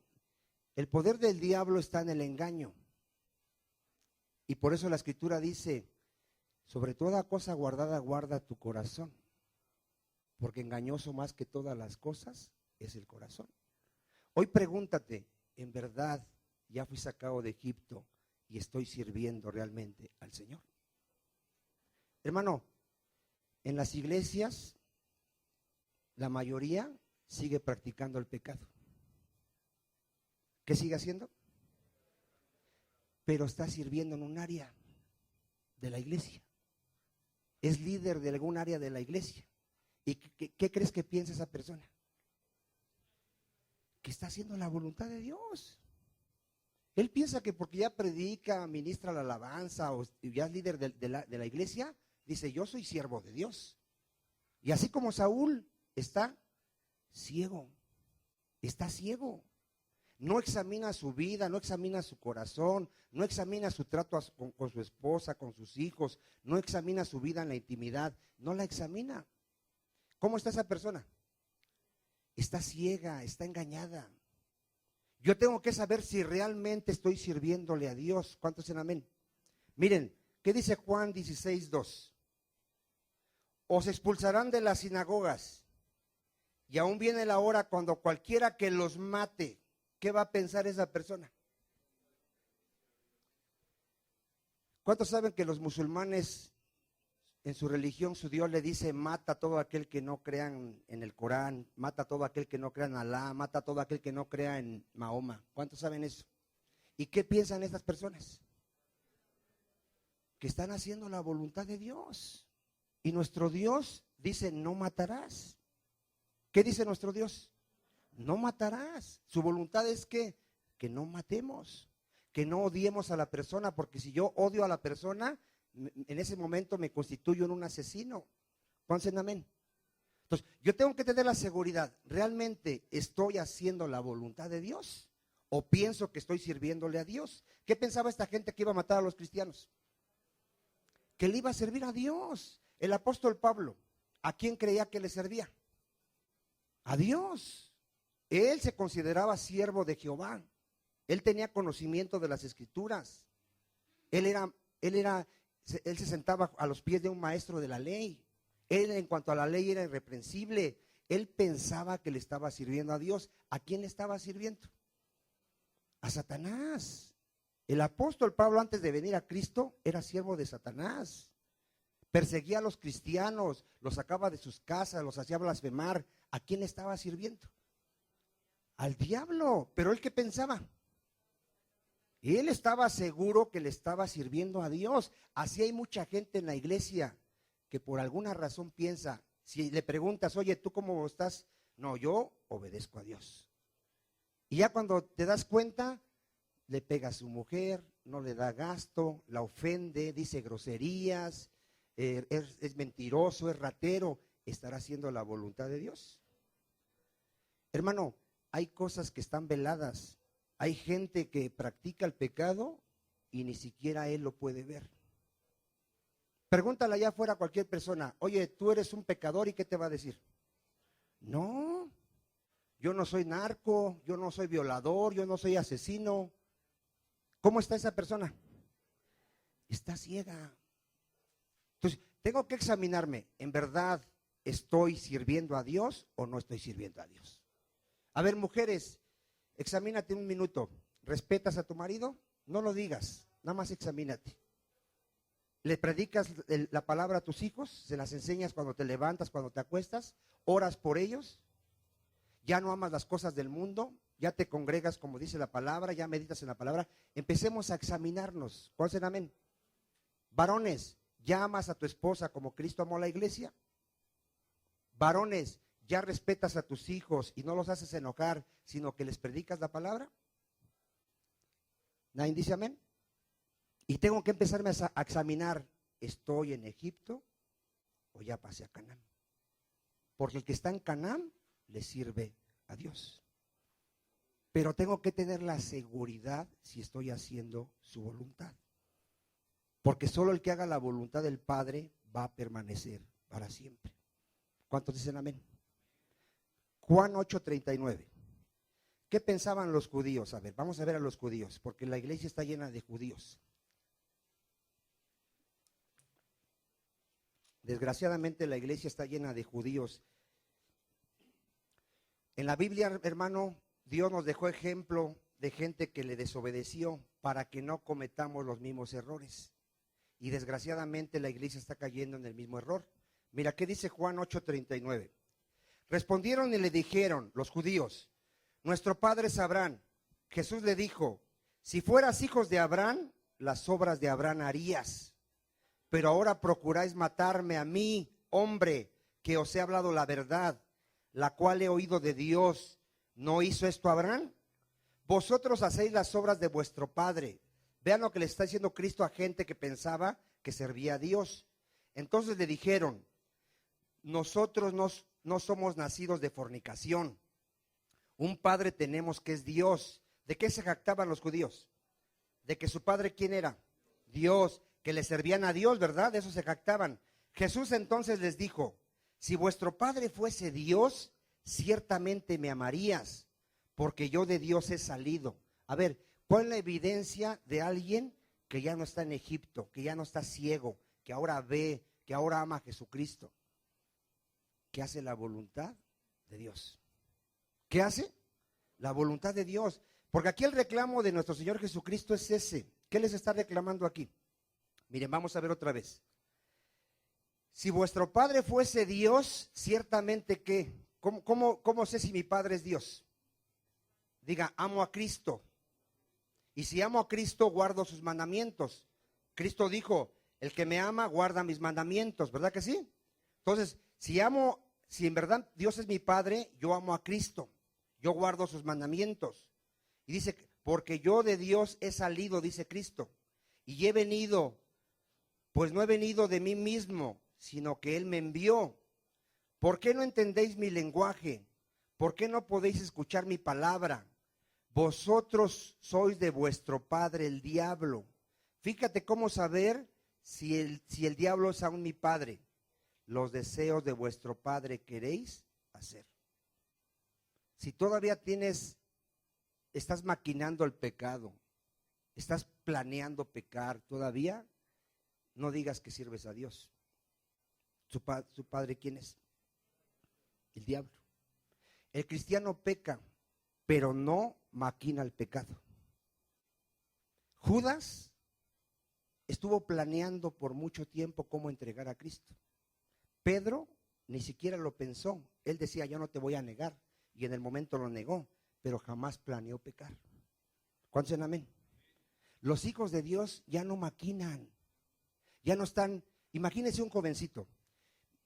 Speaker 1: el poder del diablo está en el engaño. Y por eso la Escritura dice, sobre toda cosa guardada, guarda tu corazón. Porque engañoso más que todas las cosas es el corazón. Hoy pregúntate, ¿en verdad ya fui sacado de Egipto y estoy sirviendo realmente al Señor? Hermano, en las iglesias, la mayoría sigue practicando el pecado. ¿Qué sigue haciendo? Pero está sirviendo en un área de la iglesia. Es líder de algún área de la iglesia. ¿Y qué crees que piensa esa persona? Que está haciendo la voluntad de Dios. Él piensa que porque ya predica, ministra la alabanza o ya es líder de la iglesia, dice, yo soy siervo de Dios. Y así como Saúl está ciego, no examina su vida, no examina su corazón, no examina su trato con su esposa, con sus hijos, no examina su vida en la intimidad, no la examina. ¿Cómo está esa persona? Está ciega, está engañada. Yo tengo que saber si realmente estoy sirviéndole a Dios. ¿Cuántos dicen amén? Miren, ¿qué dice Juan 16:2? Os expulsarán de las sinagogas y aún viene la hora cuando cualquiera que los mate, ¿qué va a pensar esa persona? ¿Cuántos saben que los musulmanes en su religión, su Dios le dice, mata a todo aquel que no crea en el Corán, mata a todo aquel que no crea en Alá, mata a todo aquel que no crea en Mahoma? ¿Cuántos saben eso? ¿Y qué piensan estas personas? Que están haciendo la voluntad de Dios. Y nuestro Dios dice, no matarás. ¿Qué dice nuestro Dios? No matarás. Su voluntad es que no matemos, que no odiemos a la persona, porque si yo odio a la persona, en ese momento me constituyo en un asesino. ¿Cuántos amén? Entonces, yo tengo que tener la seguridad, ¿realmente estoy haciendo la voluntad de Dios? ¿O pienso que estoy sirviéndole a Dios? ¿Qué pensaba esta gente que iba a matar a los cristianos? Que le iba a servir a Dios. El apóstol Pablo, ¿a quién creía que le servía? A Dios. Él se consideraba siervo de Jehová. Él tenía conocimiento de las Escrituras. Él se sentaba a los pies de un maestro de la ley. Él, en cuanto a la ley, era irreprensible. Él pensaba que le estaba sirviendo a Dios. ¿A quién le estaba sirviendo? A Satanás. El apóstol Pablo, antes de venir a Cristo, era siervo de Satanás. Perseguía a los cristianos, los sacaba de sus casas, los hacía blasfemar. ¿A quién estaba sirviendo? Al diablo. ¿Pero él qué pensaba? Él estaba seguro que le estaba sirviendo a Dios. Así hay mucha gente en la iglesia que por alguna razón piensa, si le preguntas, oye, ¿tú cómo estás? No, yo obedezco a Dios. Y ya cuando te das cuenta, le pega a su mujer, no le da gasto, la ofende, dice groserías, es mentiroso, es ratero. ¿Estará haciendo la voluntad de Dios? Hermano, hay cosas que están veladas. Hay gente que practica el pecado y ni siquiera él lo puede ver. Pregúntale allá afuera a cualquier persona, oye, tú eres un pecador, ¿y qué te va a decir? No, yo no soy narco, yo no soy violador, yo no soy asesino. ¿Cómo está esa persona? Está ciega. Entonces, tengo que examinarme, ¿en verdad estoy sirviendo a Dios o no estoy sirviendo a Dios? A ver, mujeres, examínate un minuto. ¿Respetas a tu marido? No lo digas, nada más examínate. ¿Le predicas la palabra a tus hijos? ¿Se las enseñas cuando te levantas, cuando te acuestas? ¿Oras por ellos? ¿Ya no amas las cosas del mundo? ¿Ya te congregas como dice la palabra? ¿Ya meditas en la palabra? Empecemos a examinarnos. ¿Cuál será amén? Varones, ¿ya amas a tu esposa como Cristo amó a la iglesia? Varones, ¿ya respetas a tus hijos y no los haces enojar, sino que les predicas la palabra? ¿Nadie dice amén? Y tengo que empezarme a examinar, ¿estoy en Egipto o ya pasé a Canaán? porque el que está en Canaán le sirve a Dios. Pero tengo que tener la seguridad si estoy haciendo su voluntad. Porque solo el que haga la voluntad del Padre va a permanecer para siempre. ¿Cuántos dicen amén? Juan 8:39. ¿Qué pensaban los judíos? A ver, vamos a ver a los judíos, porque la iglesia está llena de judíos. Desgraciadamente la iglesia está llena de judíos. En la Biblia, hermano, Dios nos dejó ejemplo de gente que le desobedeció para que no cometamos los mismos errores. Y desgraciadamente la iglesia está cayendo en el mismo error. Mira, ¿qué dice Juan 8:39? Respondieron y le dijeron los judíos: nuestro padre es Abraham. Jesús le dijo: si fueras hijos de Abraham, las obras de Abraham harías. Pero ahora procuráis matarme a mí, hombre, que os he hablado la verdad, la cual he oído de Dios. ¿No hizo esto Abraham? Vosotros hacéis las obras de vuestro padre. Vean lo que le está diciendo Cristo a gente que pensaba que servía a Dios. Entonces le dijeron: nosotros no somos nacidos de fornicación. Un padre tenemos que es Dios. ¿De qué se jactaban los judíos? De que su padre, ¿quién era? Dios, que le servían a Dios, ¿verdad? De eso se jactaban. Jesús entonces les dijo: si vuestro padre fuese Dios, ciertamente me amarías, porque yo de Dios he salido. A ver, ¿cuál es la evidencia de alguien que ya no está en Egipto, que ya no está ciego, que ahora ve, que ahora ama a Jesucristo? Que hace la voluntad de Dios. ¿Qué hace? La voluntad de Dios. Porque aquí el reclamo de nuestro Señor Jesucristo es ese. ¿Qué les está reclamando aquí? Miren, vamos a ver otra vez. Si vuestro Padre fuese Dios, ciertamente ¿qué? ¿Cómo sé si mi Padre es Dios? Diga, amo a Cristo. Y si amo a Cristo, guardo sus mandamientos. Cristo dijo: el que me ama, guarda mis mandamientos, ¿verdad que sí? Entonces, si en verdad Dios es mi Padre, yo amo a Cristo. Yo guardo sus mandamientos. Y dice, porque yo de Dios he salido, dice Cristo. Y he venido, pues no he venido de mí mismo, sino que Él me envió. ¿Por qué no entendéis mi lenguaje? ¿Por qué no podéis escuchar mi palabra? Vosotros sois de vuestro padre el diablo. Fíjate cómo saber si el diablo es aún mi padre. Los deseos de vuestro padre queréis hacer. Si todavía estás maquinando el pecado, estás planeando pecar todavía, no digas que sirves a Dios. ¿Su padre quién es? El diablo. El cristiano peca, pero no maquina el pecado. Judas estuvo planeando por mucho tiempo cómo entregar a Cristo. Pedro ni siquiera lo pensó. Él decía: yo no te voy a negar. Y en el momento lo negó, pero jamás planeó pecar. ¿Cuántos dicen amén? Los hijos de Dios ya no maquinan. Ya no están. Imagínense un jovencito: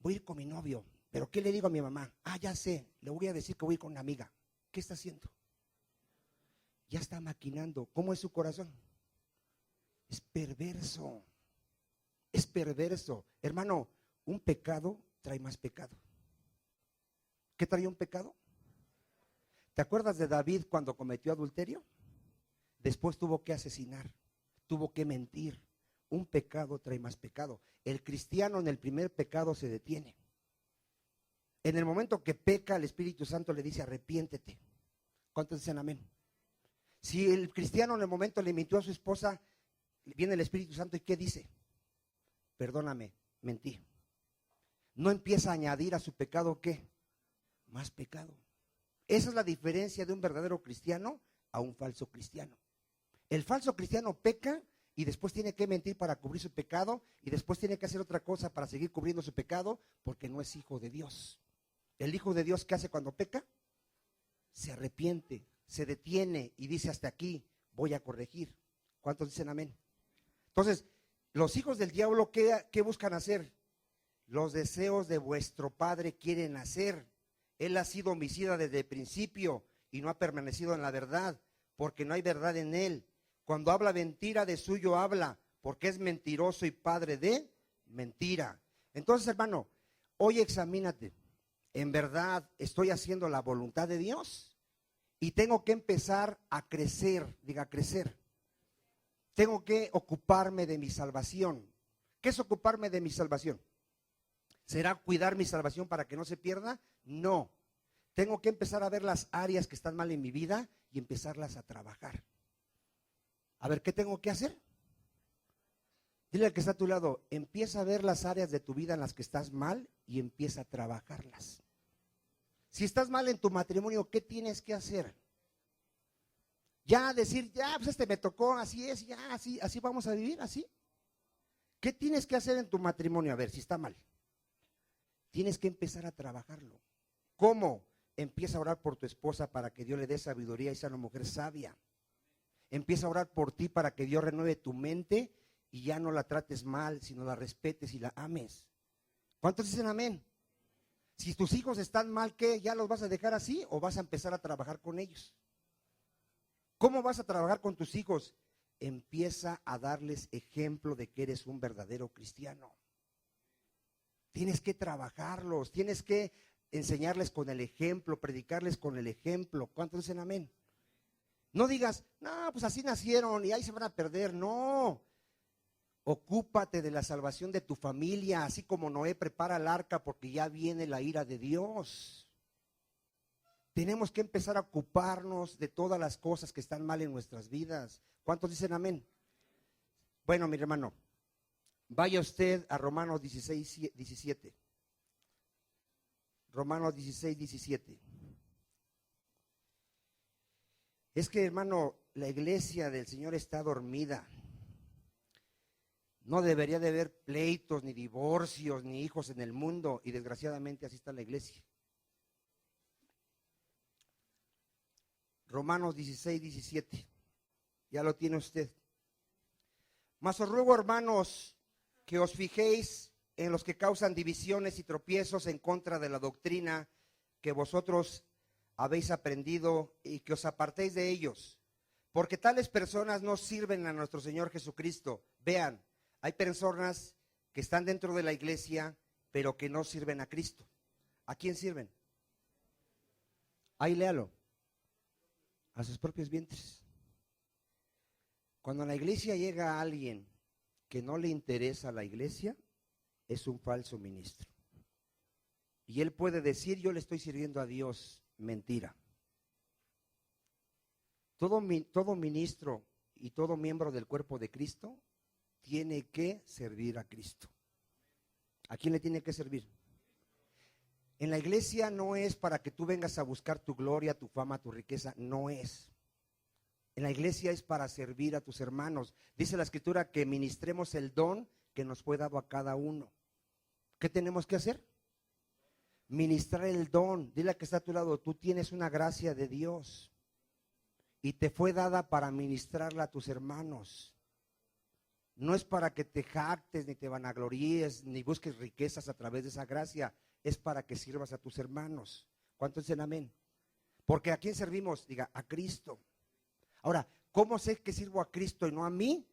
Speaker 1: voy a ir con mi novio, pero ¿qué le digo a mi mamá? Ya sé, le voy a decir que voy a ir con una amiga. ¿Qué está haciendo? Ya está maquinando. ¿Cómo es su corazón? Es perverso. Es perverso. Hermano, un pecado trae más pecado. ¿Qué traía un pecado? ¿Te acuerdas de David cuando cometió adulterio? Después tuvo que asesinar, tuvo que mentir. Un pecado trae más pecado. El cristiano en el primer pecado se detiene. En el momento que peca, el Espíritu Santo le dice: arrepiéntete. ¿Cuántos dicen amén? Si el cristiano en el momento le mintió a su esposa, viene el Espíritu Santo y ¿qué dice? Perdóname, mentí. No empieza a añadir a su pecado ¿qué? Más pecado. Esa es la diferencia de un verdadero cristiano a un falso cristiano. El falso cristiano peca y después tiene que mentir para cubrir su pecado, y después tiene que hacer otra cosa para seguir cubriendo su pecado, porque no es hijo de Dios. El hijo de Dios, ¿qué hace cuando peca? Se arrepiente, se detiene y dice: hasta aquí, voy a corregir. ¿Cuántos dicen amén? Entonces, los hijos del diablo, ¿qué buscan hacer? Los deseos de vuestro padre quieren hacer. Él ha sido homicida desde el principio y no ha permanecido en la verdad, porque no hay verdad en él. Cuando habla mentira, de suyo habla, porque es mentiroso y padre de mentira. Entonces, hermano, hoy examínate. ¿En verdad estoy haciendo la voluntad de Dios? Y tengo que empezar a crecer, diga crecer. Tengo que ocuparme de mi salvación. ¿Qué es ocuparme de mi salvación? ¿Será cuidar mi salvación para que no se pierda? No. Tengo que empezar a ver las áreas que están mal en mi vida y empezarlas a trabajar. A ver, ¿qué tengo que hacer? Dile al que está a tu lado, empieza a ver las áreas de tu vida en las que estás mal y empieza a trabajarlas. Si estás mal en tu matrimonio, ¿qué tienes que hacer? Ya decir, ya, pues me tocó, así es, ya, así vamos a vivir, así. ¿Qué tienes que hacer en tu matrimonio? A ver, si está mal. Tienes que empezar a trabajarlo. ¿Cómo? Empieza a orar por tu esposa para que Dios le dé sabiduría y sea una mujer sabia. Empieza a orar por ti para que Dios renueve tu mente y ya no la trates mal, sino la respetes y la ames. ¿Cuántos dicen amén? Si tus hijos están mal, ¿qué? ¿Ya los vas a dejar así o vas a empezar a trabajar con ellos? ¿Cómo vas a trabajar con tus hijos? Empieza a darles ejemplo de que eres un verdadero cristiano. Tienes que trabajarlos, tienes que enseñarles con el ejemplo, predicarles con el ejemplo. ¿Cuántos dicen amén? No digas, no, pues así nacieron y ahí se van a perder. No, ocúpate de la salvación de tu familia, así como Noé prepara el arca porque ya viene la ira de Dios. Tenemos que empezar a ocuparnos de todas las cosas que están mal en nuestras vidas. ¿Cuántos dicen amén? Bueno, mi hermano, vaya usted a Romanos 16, 17. Romanos 16, 17. Es que, hermano, la iglesia del Señor está dormida. No debería de haber pleitos, ni divorcios, ni hijos en el mundo, y desgraciadamente así está la iglesia. Romanos 16, 17. Ya lo tiene usted. Mas os ruego, hermanos, que os fijéis en los que causan divisiones y tropiezos en contra de la doctrina que vosotros habéis aprendido y que os apartéis de ellos, porque tales personas no sirven a nuestro Señor Jesucristo. Vean, hay personas que están dentro de la iglesia, pero que no sirven a Cristo. ¿A quién sirven? Ahí léalo. A sus propios vientres. Cuando a la iglesia llega alguien que no le interesa a la iglesia, es un falso ministro. Y él puede decir, yo le estoy sirviendo a Dios. Mentira. Todo ministro y todo miembro del cuerpo de Cristo tiene que servir a Cristo. ¿A quién le tiene que servir? En la iglesia no es para que tú vengas a buscar tu gloria, tu fama, tu riqueza, no es. En la iglesia es para servir a tus hermanos. Dice la Escritura que ministremos el don que nos fue dado a cada uno. ¿Qué tenemos que hacer? Ministrar el don. Dile a que está a tu lado, tú tienes una gracia de Dios y te fue dada para ministrarla a tus hermanos. No es para que te jactes, ni te vanaglories, ni busques riquezas a través de esa gracia. Es para que sirvas a tus hermanos. ¿Cuántos dicen amén? Porque ¿a quién servimos? Diga, a Cristo. Ahora, ¿cómo sé que sirvo a Cristo y no a mí?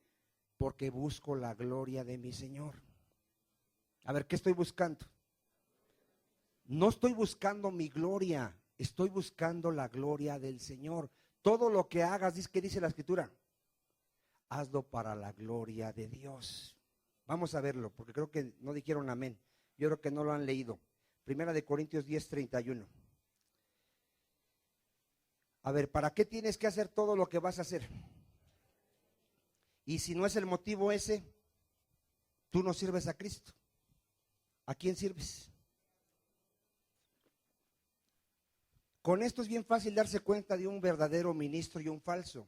Speaker 1: Porque busco la gloria de mi Señor. A ver, ¿qué estoy buscando? No estoy buscando mi gloria, estoy buscando la gloria del Señor. Todo lo que hagas, ¿qué dice la Escritura? Hazlo para la gloria de Dios. Vamos a verlo, porque creo que no dijeron amén. Yo creo que no lo han leído. Primera de Corintios 10, 31. A ver, ¿para qué tienes que hacer todo lo que vas a hacer? Y si no es el motivo ese, tú no sirves a Cristo. ¿A quién sirves? Con esto es bien fácil darse cuenta de un verdadero ministro y un falso.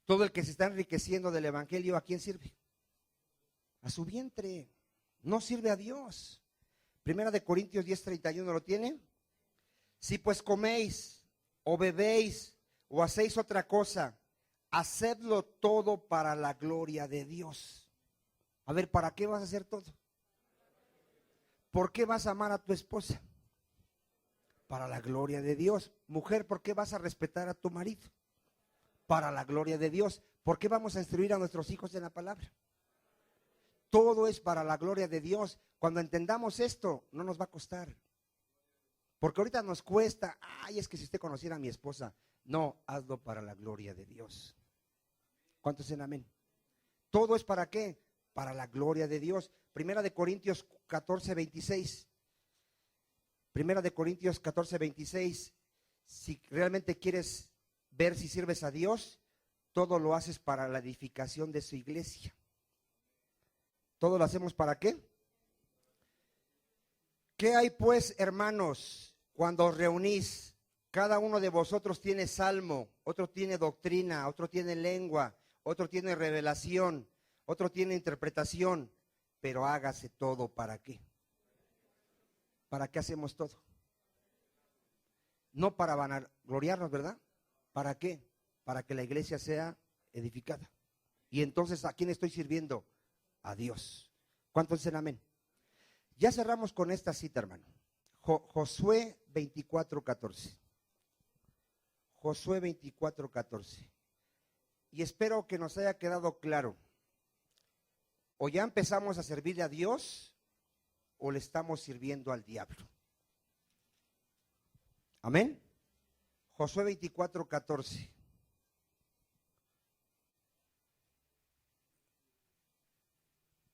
Speaker 1: Todo el que se está enriqueciendo del evangelio, ¿a quién sirve? A su vientre. No sirve a Dios. Primera de Corintios 10, 31, ¿lo tiene? Si pues coméis o bebéis o hacéis otra cosa, hacedlo todo para la gloria de Dios. A ver, ¿para qué vas a hacer todo? ¿Por qué vas a amar a tu esposa? Para la gloria de Dios. Mujer, ¿por qué vas a respetar a tu marido? Para la gloria de Dios. ¿Por qué vamos a instruir a nuestros hijos en la palabra? Todo es para la gloria de Dios. Cuando entendamos esto, no nos va a costar. Porque ahorita nos cuesta, ay, es que si usted conociera a mi esposa. No, hazlo para la gloria de Dios. ¿Cuántos dicen amén? ¿Todo es para qué? Para la gloria de Dios. Primera de Corintios 14:26. Primera de Corintios 14:26. Si realmente quieres ver si sirves a Dios, todo lo haces para la edificación de su iglesia. ¿Todo lo hacemos para qué? ¿Qué hay pues, hermanos, cuando os reunís? Cada uno de vosotros tiene salmo, otro tiene doctrina, otro tiene lengua, otro tiene revelación, otro tiene interpretación, pero hágase todo ¿para qué? ¿Para qué hacemos todo? No para vanagloriarnos, ¿verdad? ¿Para qué? Para que la iglesia sea edificada. Y entonces, ¿a quién estoy sirviendo? A Dios. ¿Cuántos dicen amén? Ya cerramos con esta cita, hermano. Josué 24:14. Josué 24:14. Y espero que nos haya quedado claro. O ya empezamos a servirle a Dios, o le estamos sirviendo al diablo. Amén. Josué 24:14.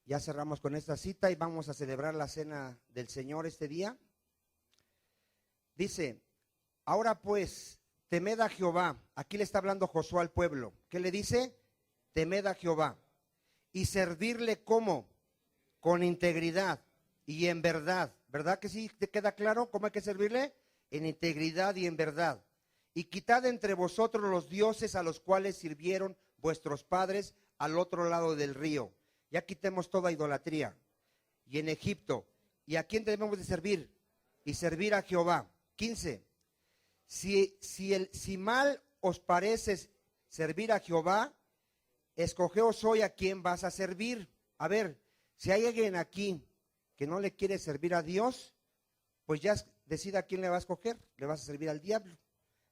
Speaker 1: Ya cerramos con esta cita y vamos a celebrar la cena del Señor este día. Dice, ahora pues, temed a Jehová. Aquí le está hablando Josué al pueblo. ¿Qué le dice? Temed a Jehová. Y servirle ¿cómo? Con integridad y en verdad. ¿Verdad que sí te queda claro cómo hay que servirle? En integridad y en verdad. Y quitad entre vosotros los dioses a los cuales sirvieron vuestros padres al otro lado del río. Ya quitemos toda idolatría. Y en Egipto. ¿Y a quién debemos de servir? Y servir a Jehová. 15. Si mal os parece servir a Jehová, escogeos hoy a quién vas a servir. A ver, si hay alguien aquí que no le quiere servir a Dios, pues ya decida a quién le va a escoger. Le vas a servir al diablo.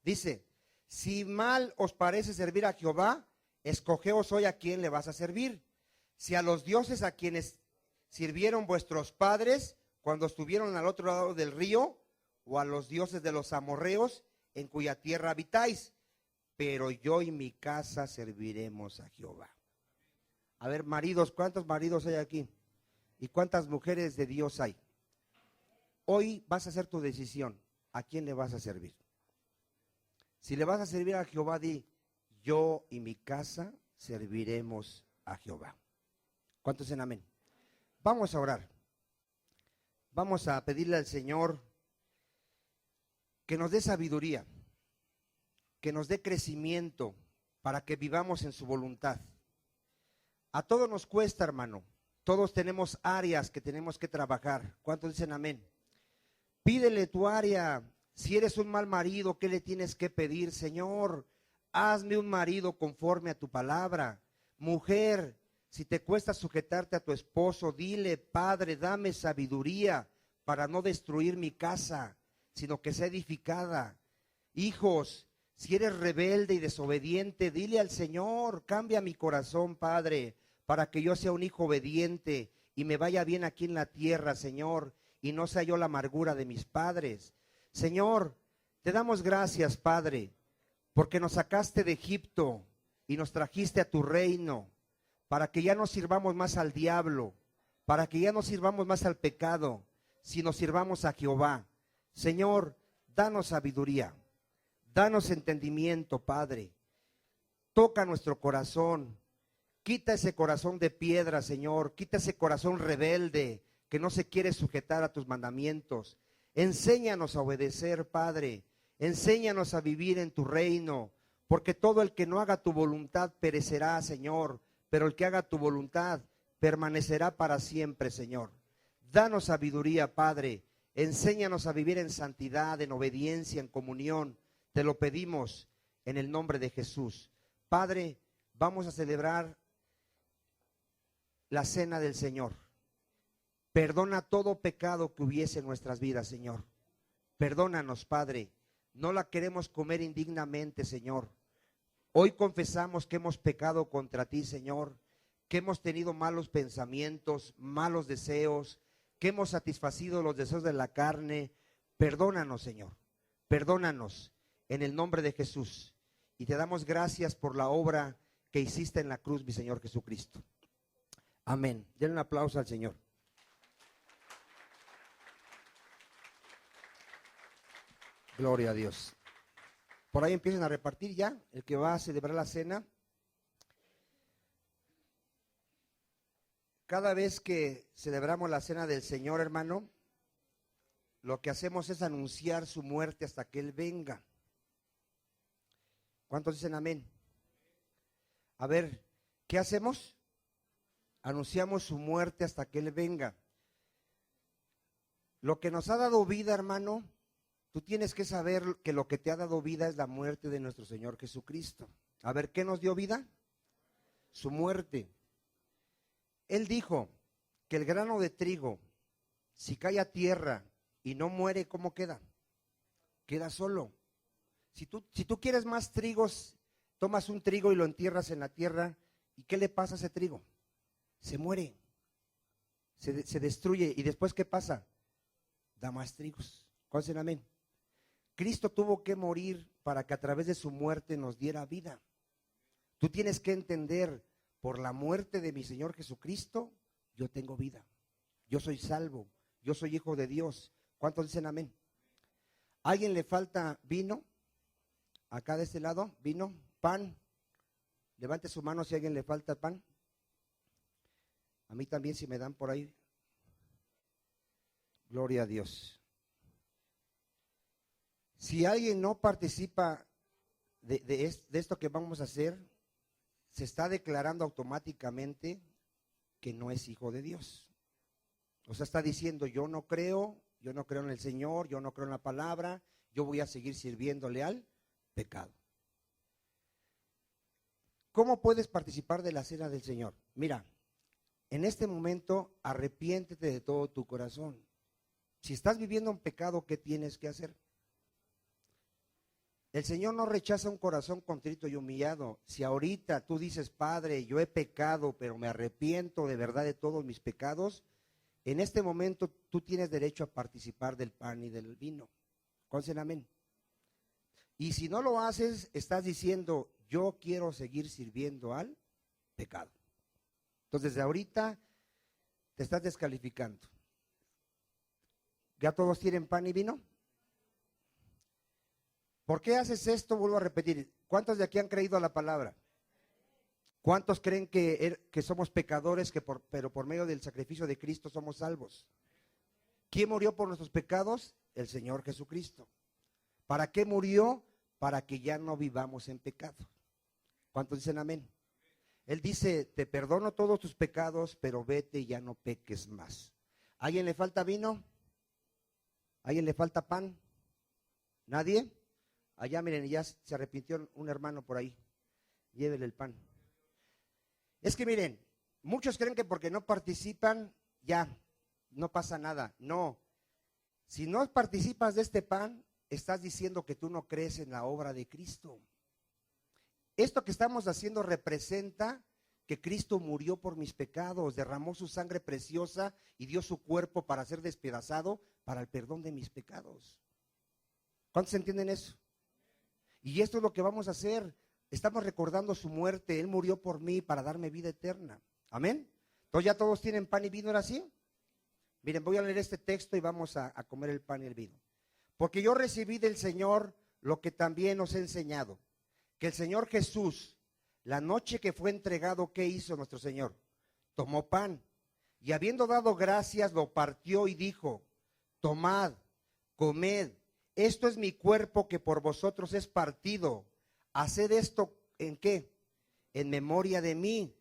Speaker 1: Dice, si mal os parece servir a Jehová, escogeos hoy a quién le vas a servir. Si a los dioses a quienes sirvieron vuestros padres cuando estuvieron al otro lado del río, o a los dioses de los amorreos en cuya tierra habitáis, pero yo y mi casa serviremos a Jehová. A ver, maridos, ¿cuántos maridos hay aquí? ¿Y cuántas mujeres de Dios hay? Hoy vas a hacer tu decisión. ¿A quién le vas a servir? Si le vas a servir a Jehová, di, yo y mi casa serviremos a Jehová. ¿Cuántos dicen amén? Vamos a orar. Vamos a pedirle al Señor que nos dé sabiduría, que nos dé crecimiento para que vivamos en su voluntad. A todos nos cuesta, hermano. Todos tenemos áreas que tenemos que trabajar. ¿Cuántos dicen amén? Pídele tu área. Si eres un mal marido, ¿qué le tienes que pedir? Señor, hazme un marido conforme a tu palabra. Mujer, si te cuesta sujetarte a tu esposo, dile, Padre, dame sabiduría para no destruir mi casa, sino que sea edificada. Hijos, si eres rebelde y desobediente, dile al Señor, cambia mi corazón, Padre, para que yo sea un hijo obediente y me vaya bien aquí en la tierra, Señor, y no sea yo la amargura de mis padres. Señor, te damos gracias, Padre, porque nos sacaste de Egipto y nos trajiste a tu reino, para que ya no sirvamos más al diablo, para que ya no sirvamos más al pecado, sino sirvamos a Jehová. Señor, danos sabiduría, danos entendimiento, Padre. Toca nuestro corazón, quita ese corazón de piedra, Señor, quita ese corazón rebelde que no se quiere sujetar a tus mandamientos. Enséñanos a obedecer, Padre, enséñanos a vivir en tu reino, porque todo el que no haga tu voluntad perecerá, Señor, pero el que haga tu voluntad permanecerá para siempre, Señor. Danos sabiduría, Padre. Enséñanos a vivir en santidad, en obediencia, en comunión. Te lo pedimos en el nombre de Jesús. Padre, vamos a celebrar la cena del Señor. Perdona todo pecado que hubiese en nuestras vidas, Señor. Perdónanos, Padre. No la queremos comer indignamente, Señor. Hoy confesamos que hemos pecado contra ti, Señor, que hemos tenido malos pensamientos, malos deseos, que hemos satisfacido los deseos de la carne. Perdónanos, Señor. Perdónanos en el nombre de Jesús. Y te damos gracias por la obra que hiciste en la cruz, mi Señor Jesucristo. Amén. Denle un aplauso al Señor. Gloria a Dios. Por ahí empiezan a repartir ya, el que va a celebrar la cena. Cada vez que celebramos la cena del Señor, hermano, lo que hacemos es anunciar su muerte hasta que Él venga. ¿Cuántos dicen amén? A ver, ¿qué hacemos? Anunciamos su muerte hasta que Él venga. Lo que nos ha dado vida, hermano, tú tienes que saber que lo que te ha dado vida es la muerte de nuestro Señor Jesucristo. A ver, ¿qué nos dio vida? Su muerte. Él dijo que el grano de trigo, si cae a tierra y no muere, ¿cómo queda? Queda solo. Si tú quieres más trigos, tomas un trigo y lo entierras en la tierra, ¿y qué le pasa a ese trigo? Se muere, se destruye. ¿Y después qué pasa? Da más trigos. ¿Cuál es el amén? Cristo tuvo que morir para que a través de su muerte nos diera vida. Tú tienes que entender, por la muerte de mi Señor Jesucristo, yo tengo vida. Yo soy salvo, yo soy hijo de Dios. ¿Cuántos dicen amén? ¿A alguien le falta vino? Acá de este lado, vino, pan. Levante su mano si a alguien le falta pan. A mí también, si me dan por ahí. Gloria a Dios. Si alguien no participa de esto que vamos a hacer, se está declarando automáticamente que no es hijo de Dios. O sea, está diciendo, yo no creo en el Señor, yo no creo en la palabra, yo voy a seguir sirviéndole al pecado. ¿Cómo puedes participar de la cena del Señor? Mira, en este momento arrepiéntete de todo tu corazón. Si estás viviendo un pecado, ¿qué tienes que hacer? El Señor no rechaza un corazón contrito y humillado. Si ahorita tú dices, Padre, yo he pecado, pero me arrepiento de verdad de todos mis pecados, en este momento tú tienes derecho a participar del pan y del vino. ¿Cuál es el amén? Y si no lo haces, estás diciendo, yo quiero seguir sirviendo al pecado. Entonces, desde ahorita te estás descalificando. ¿Ya todos tienen pan y vino? ¿Por qué haces esto? Vuelvo a repetir. ¿Cuántos de aquí han creído a la palabra? ¿Cuántos creen que somos pecadores, pero por medio del sacrificio de Cristo somos salvos? ¿Quién murió por nuestros pecados? El Señor Jesucristo. ¿Para qué murió? Para que ya no vivamos en pecado. ¿Cuántos dicen amén? Él dice, te perdono todos tus pecados, pero vete y ya no peques más. ¿A alguien le falta vino? ¿A alguien le falta pan? ¿Nadie? Allá miren, ya se arrepintió un hermano por ahí. Llévele el pan. Es que miren, muchos creen que porque no participan, ya, no pasa nada. No, si no participas de este pan, estás diciendo que tú no crees en la obra de Cristo. Esto que estamos haciendo representa que Cristo murió por mis pecados, derramó su sangre preciosa y dio su cuerpo para ser despedazado para el perdón de mis pecados. ¿Cuántos entienden eso? Y esto es lo que vamos a hacer. Estamos recordando su muerte. Él murió por mí para darme vida eterna. Amén. Entonces ya todos tienen pan y vino, ¿ahora sí? Miren, voy a leer este texto y vamos a comer el pan y el vino. Porque yo recibí del Señor lo que también os he enseñado. Que el Señor Jesús, la noche que fue entregado, ¿qué hizo nuestro Señor? Tomó pan y habiendo dado gracias, lo partió y dijo, tomad, comed. Esto es mi cuerpo que por vosotros es partido. Haced esto, ¿en qué? En memoria de mí.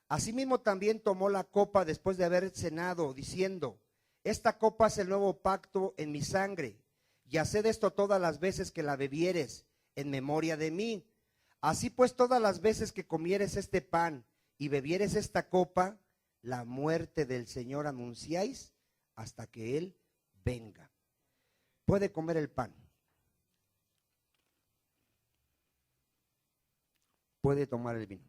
Speaker 1: Asimismo también tomó la copa después de haber cenado, diciendo, esta copa es el nuevo pacto en mi sangre. Y haced esto todas las veces que la bebieres, en memoria de mí. Así pues, todas las veces que comieres este pan y bebieres esta copa, la muerte del Señor anunciáis hasta que Él venga. Puede comer el pan. Puede tomar el vino.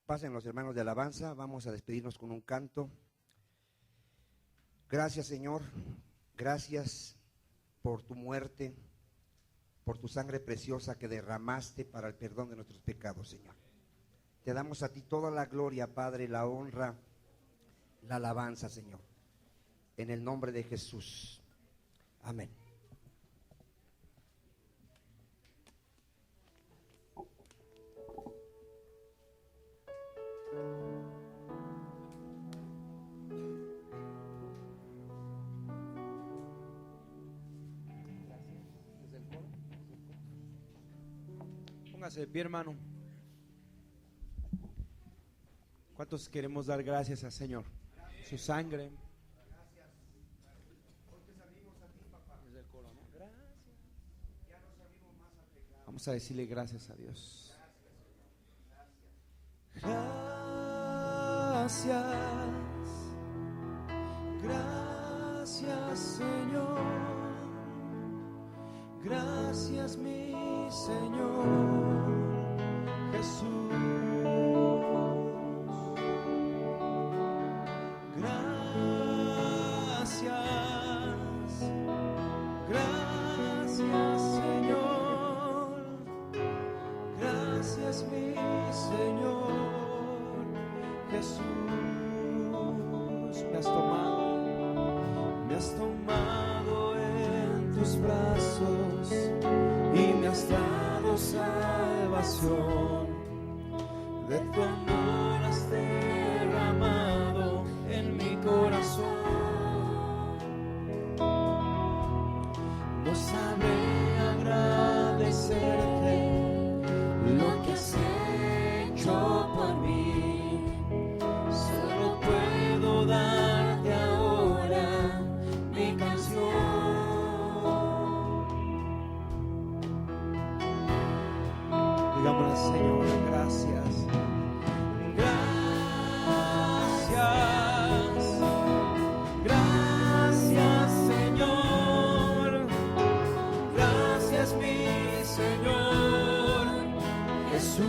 Speaker 1: Pasen los hermanos de alabanza, vamos a despedirnos con un canto. Gracias, Señor, gracias por tu muerte, por tu sangre preciosa que derramaste para el perdón de nuestros pecados, Señor. Te damos a ti toda la gloria, Padre, la honra, la alabanza, Señor, en el nombre de Jesús. Amén.
Speaker 2: Póngase de pie, hermano. ¿Cuántos queremos dar gracias al Señor? Su sangre. Vamos a decirle gracias a Dios. Gracias, gracias, Señor. Gracias, mi Señor Jesús. Gracias, gracias, Señor. Gracias, mi Señor Jesús. Me has tomado en tus brazos y me has dado salvación. De tu amor has derramado en mi corazón. No sabré agradecerte lo que has hecho por mí. Solo puedo darte ahora mi canción. Digámosle al Señor, gracias. Gracias, Señor. Gracias, mi Señor Jesús.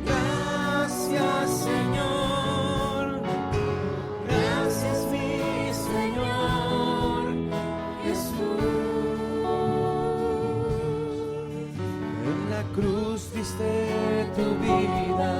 Speaker 2: Gracias, Señor. Gracias, mi Señor Jesús. En la cruz diste tu vida